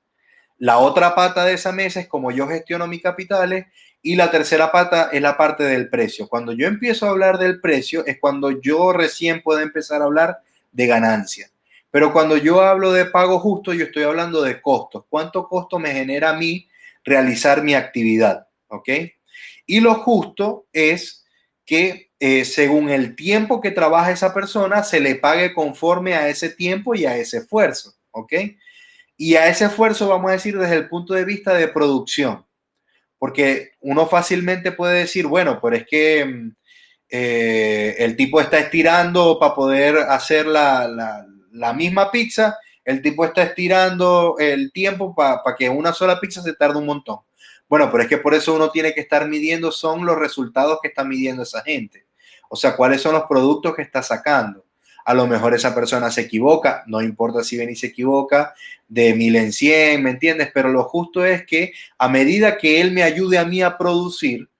Speaker 1: La otra pata de esa mesa es como yo gestiono mis capitales y la tercera pata es la parte del precio. Cuando yo empiezo a hablar del precio es cuando yo recién puedo empezar a hablar de ganancia. Pero cuando yo hablo de pago justo, yo estoy hablando de costos. ¿Cuánto costo me genera a mí realizar mi actividad? ¿Ok? Y lo justo es que según el tiempo que trabaja esa persona, se le pague conforme a ese tiempo y a ese esfuerzo. ¿Ok? Y a ese esfuerzo vamos a decir desde el punto de vista de producción, porque uno fácilmente puede decir, bueno, pero es que el tipo está estirando para poder hacer la misma pizza, el tipo está estirando el tiempo para que una sola pizza se tarde un montón. Bueno, pero es que por eso uno tiene que estar midiendo son los resultados que está midiendo esa gente. O sea, cuáles son los productos que está sacando. A lo mejor esa persona se equivoca, no importa si ven y se equivoca de 1000 en 100, ¿me entiendes? Pero lo justo es que a medida que él me ayude a mí a producir,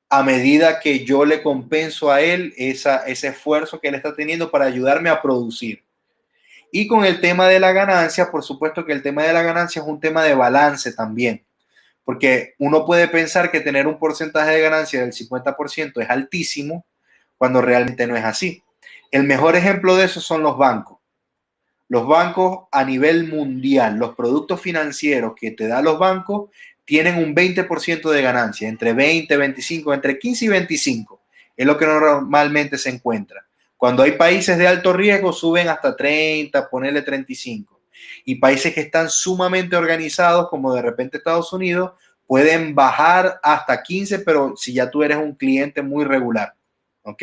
Speaker 1: a medida que yo le compenso a él ese esfuerzo que él está teniendo para ayudarme a producir. Y con el tema de la ganancia, por supuesto que el tema de la ganancia es un tema de balance también, porque uno puede pensar que tener un porcentaje de ganancia del 50% es altísimo cuando realmente no es así. El mejor ejemplo de eso son los bancos. Los bancos a nivel mundial, los productos financieros que te dan los bancos tienen un 20% de ganancia, entre 20, 25, entre 15 y 25. Es lo que normalmente se encuentra. Cuando hay países de alto riesgo suben hasta 30, ponerle 35. Y países que están sumamente organizados, como de repente Estados Unidos, pueden bajar hasta 15, pero si ya tú eres un cliente muy regular. ¿Ok?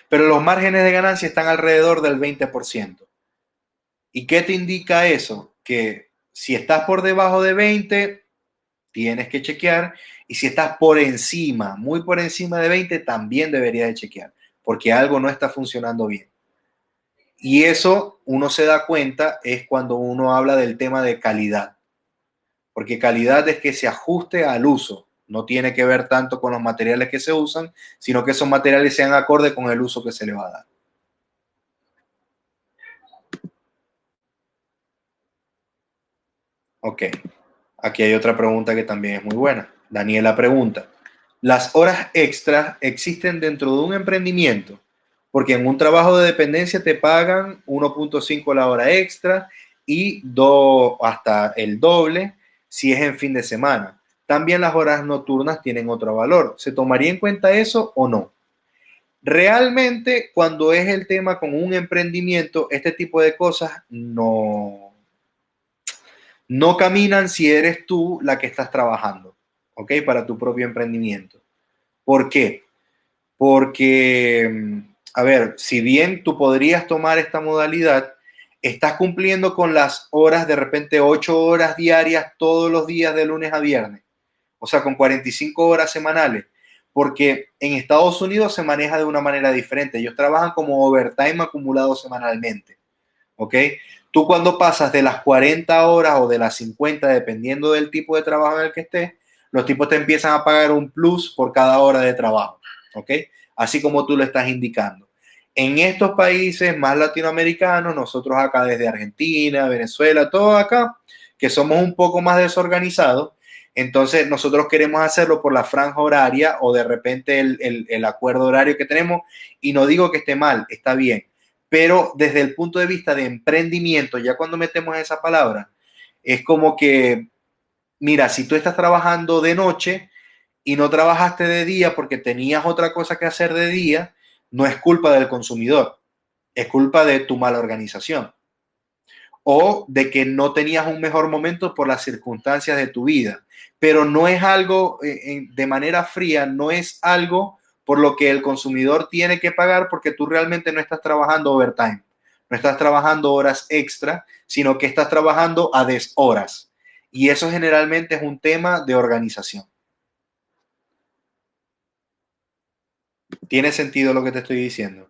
Speaker 1: Pero los márgenes de ganancia están alrededor del 20%. ¿Y qué te indica eso? Que si estás por debajo de 20, tienes que chequear. Y si estás por encima, muy por encima de 20, también deberías de chequear, porque algo no está funcionando bien. Y eso uno se da cuenta es cuando uno habla del tema de calidad, porque calidad es que se ajuste al uso. No tiene que ver tanto con los materiales que se usan, sino que esos materiales sean acorde con el uso que se le va a dar. Ok. Aquí hay otra pregunta que también es muy buena. Daniela pregunta, ¿las horas extras existen dentro de un emprendimiento? Porque en un trabajo de dependencia te pagan 1.5 la hora extra y hasta el doble si es en fin de semana. También las horas nocturnas tienen otro valor. ¿Se tomaría en cuenta eso o no? Realmente, cuando es el tema con un emprendimiento, este tipo de cosas no caminan si eres tú la que estás trabajando, ¿ok? Para tu propio emprendimiento. ¿Por qué? Porque, a ver, si bien tú podrías tomar esta modalidad, estás cumpliendo con las horas, de repente 8 horas diarias todos los días de lunes a viernes, o sea, con 45 horas semanales, porque en Estados Unidos se maneja de una manera diferente. Ellos trabajan como overtime acumulado semanalmente. ¿Ok? Tú cuando pasas de las 40 horas o de las 50, dependiendo del tipo de trabajo en el que estés, los tipos te empiezan a pagar un plus por cada hora de trabajo. ¿ok? Así como tú lo estás indicando. En estos países más latinoamericanos, nosotros acá desde Argentina, Venezuela, todo acá, que somos un poco más desorganizados, entonces nosotros queremos hacerlo por la franja horaria o de repente el acuerdo horario que tenemos, y no digo que esté mal, está bien, pero desde el punto de vista de emprendimiento, ya cuando metemos esa palabra, es como que, mira, si tú estás trabajando de noche y no trabajaste de día porque tenías otra cosa que hacer de día, no es culpa del consumidor, es culpa de tu mala organización o de que no tenías un mejor momento por las circunstancias de tu vida. Pero no es algo, de manera fría, no es algo por lo que el consumidor tiene que pagar porque tú realmente no estás trabajando overtime, no estás trabajando horas extra, sino que estás trabajando a deshoras. Y eso generalmente es un tema de organización. ¿Tiene sentido lo que te estoy diciendo?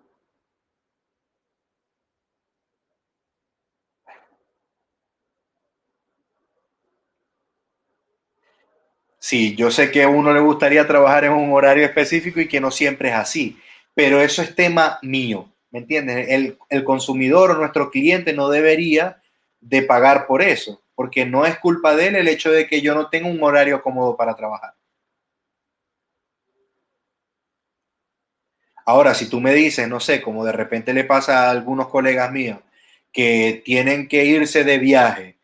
Speaker 1: Sí, yo sé que a uno le gustaría trabajar en un horario específico y que no siempre es así, pero eso es tema mío, ¿me entiendes? El consumidor o nuestro cliente no debería de pagar por eso, porque no es culpa de él el hecho de que yo no tenga un horario cómodo para trabajar. Ahora, si tú me dices, no sé, como de repente le pasa a algunos colegas míos, que tienen que irse de viaje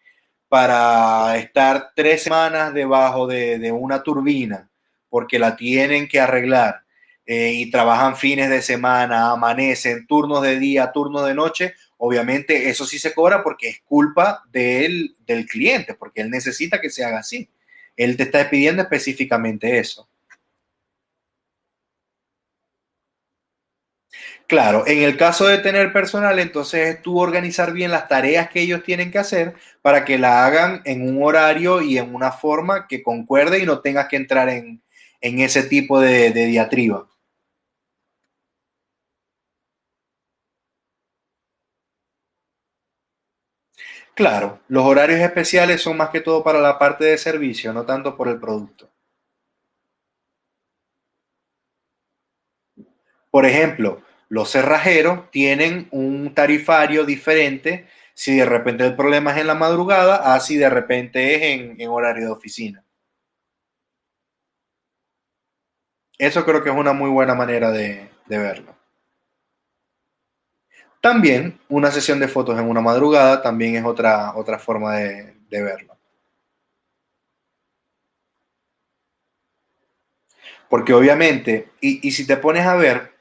Speaker 1: para estar 3 semanas debajo de una turbina porque la tienen que arreglar, y trabajan fines de semana, amanecen, turnos de día, turnos de noche, obviamente eso sí se cobra porque es culpa del cliente, porque él necesita que se haga así. Él te está pidiendo específicamente eso. Claro, en el caso de tener personal, entonces es tú organizar bien las tareas que ellos tienen que hacer para que la hagan en un horario y en una forma que concuerde y no tengas que entrar en ese tipo de diatriba. Claro, los horarios especiales son más que todo para la parte de servicio, no tanto por el producto. Por ejemplo, los cerrajeros tienen un tarifario diferente si de repente el problema es en la madrugada, a si de repente es en horario de oficina. Eso creo que es una muy buena manera de verlo. También una sesión de fotos en una madrugada también es otra forma de verlo. Porque obviamente, y si te pones a ver,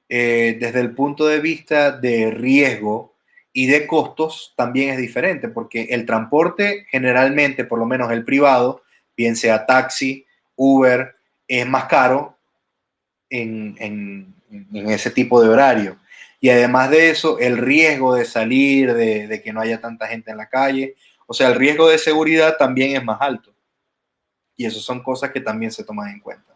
Speaker 1: desde el punto de vista de riesgo y de costos, también es diferente, porque el transporte generalmente, por lo menos el privado, bien sea taxi, Uber, es más caro en ese tipo de horario. Y además de eso, el riesgo de salir, de que no haya tanta gente en la calle, o sea, el riesgo de seguridad también es más alto. Y eso son cosas que también se toman en cuenta.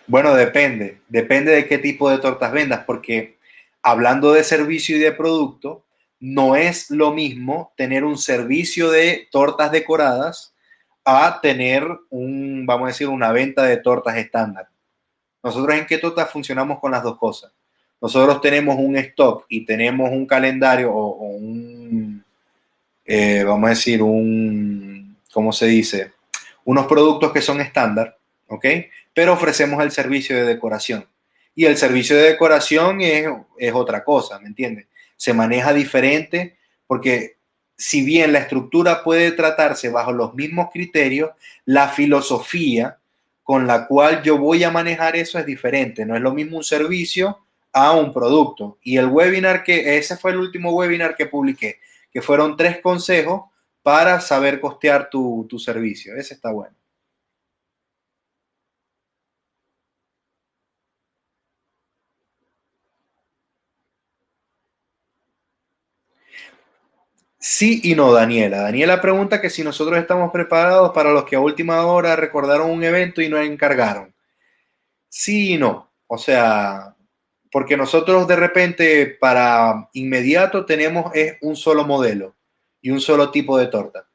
Speaker 1: Bueno, depende de qué tipo de tortas vendas, porque hablando de servicio y de producto, no es lo mismo tener un servicio de tortas decoradas a tener vamos a decir, una venta de tortas estándar. Nosotros en Keto funcionamos con las dos cosas. Nosotros tenemos un stock y tenemos un calendario o vamos a decir, ¿cómo se dice? Unos productos que son estándar, ¿ok? Pero ofrecemos el servicio de decoración. Y el servicio de decoración es otra cosa, ¿me entiendes? Se maneja diferente porque si bien la estructura puede tratarse bajo los mismos criterios, la filosofía con la cual yo voy a manejar eso es diferente. No es lo mismo un servicio a un producto. Y el webinar ese fue el último webinar que publiqué, que fueron 3 consejos para saber costear tu servicio. Ese está bueno. Sí y no, Daniela. Daniela pregunta que si nosotros estamos preparados para los que a última hora recordaron un evento y no encargaron. Sí y no. O sea, porque nosotros de repente para inmediato tenemos es un solo modelo y un solo tipo de torta.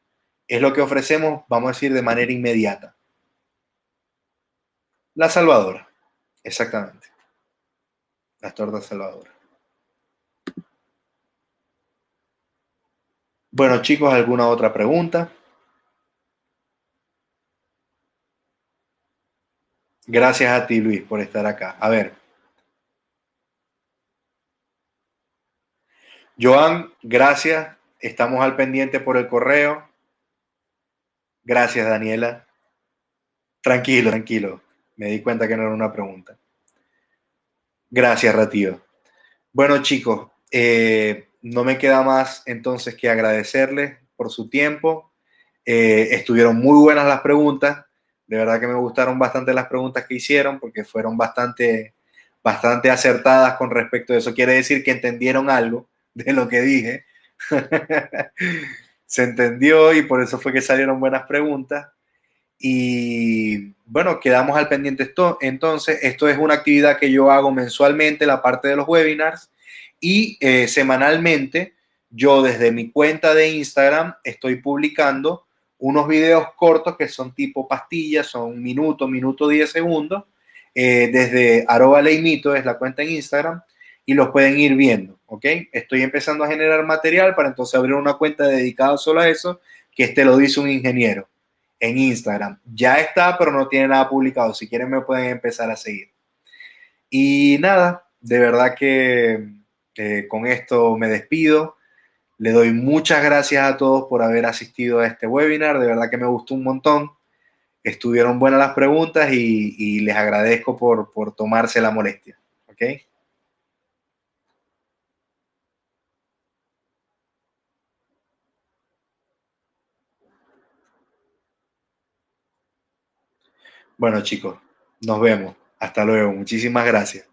Speaker 1: es lo que ofrecemos, vamos a decir, de manera inmediata. La salvadora, exactamente. Las tortas salvadoras. Bueno, chicos, ¿alguna otra pregunta? Gracias a ti, Luis, por estar acá. A ver, Joan, gracias. Estamos al pendiente por el correo. Gracias, Daniela. Tranquilo, tranquilo. Me di cuenta que no era una pregunta. Gracias, Ratío. Bueno, chicos, no me queda más entonces que agradecerles por su tiempo. Estuvieron muy buenas las preguntas. De verdad que me gustaron bastante las preguntas que hicieron porque fueron bastante acertadas con respecto a eso. Quiere decir que entendieron algo de lo que dije. Se entendió y por eso fue que salieron buenas preguntas. Y bueno, quedamos al pendiente entonces. Esto es una actividad que yo hago mensualmente, la parte de los webinars, y semanalmente yo desde mi cuenta de Instagram estoy publicando unos videos cortos que son tipo pastillas, son un minuto, minuto 10 segundos, desde @leimito es la cuenta en Instagram, y los pueden ir viendo, ¿ok? Estoy empezando a generar material para entonces abrir una cuenta dedicada solo a eso, que lo dice un ingeniero en Instagram. Ya está, pero no tiene nada publicado. Si quieren me pueden empezar a seguir. Y nada, de verdad que con esto me despido. Le doy muchas gracias a todos por haber asistido a este webinar. De verdad que me gustó un montón. Estuvieron buenas las preguntas y les agradezco por tomarse la molestia. ¿Ok? Bueno, chicos, nos vemos. Hasta luego. Muchísimas gracias.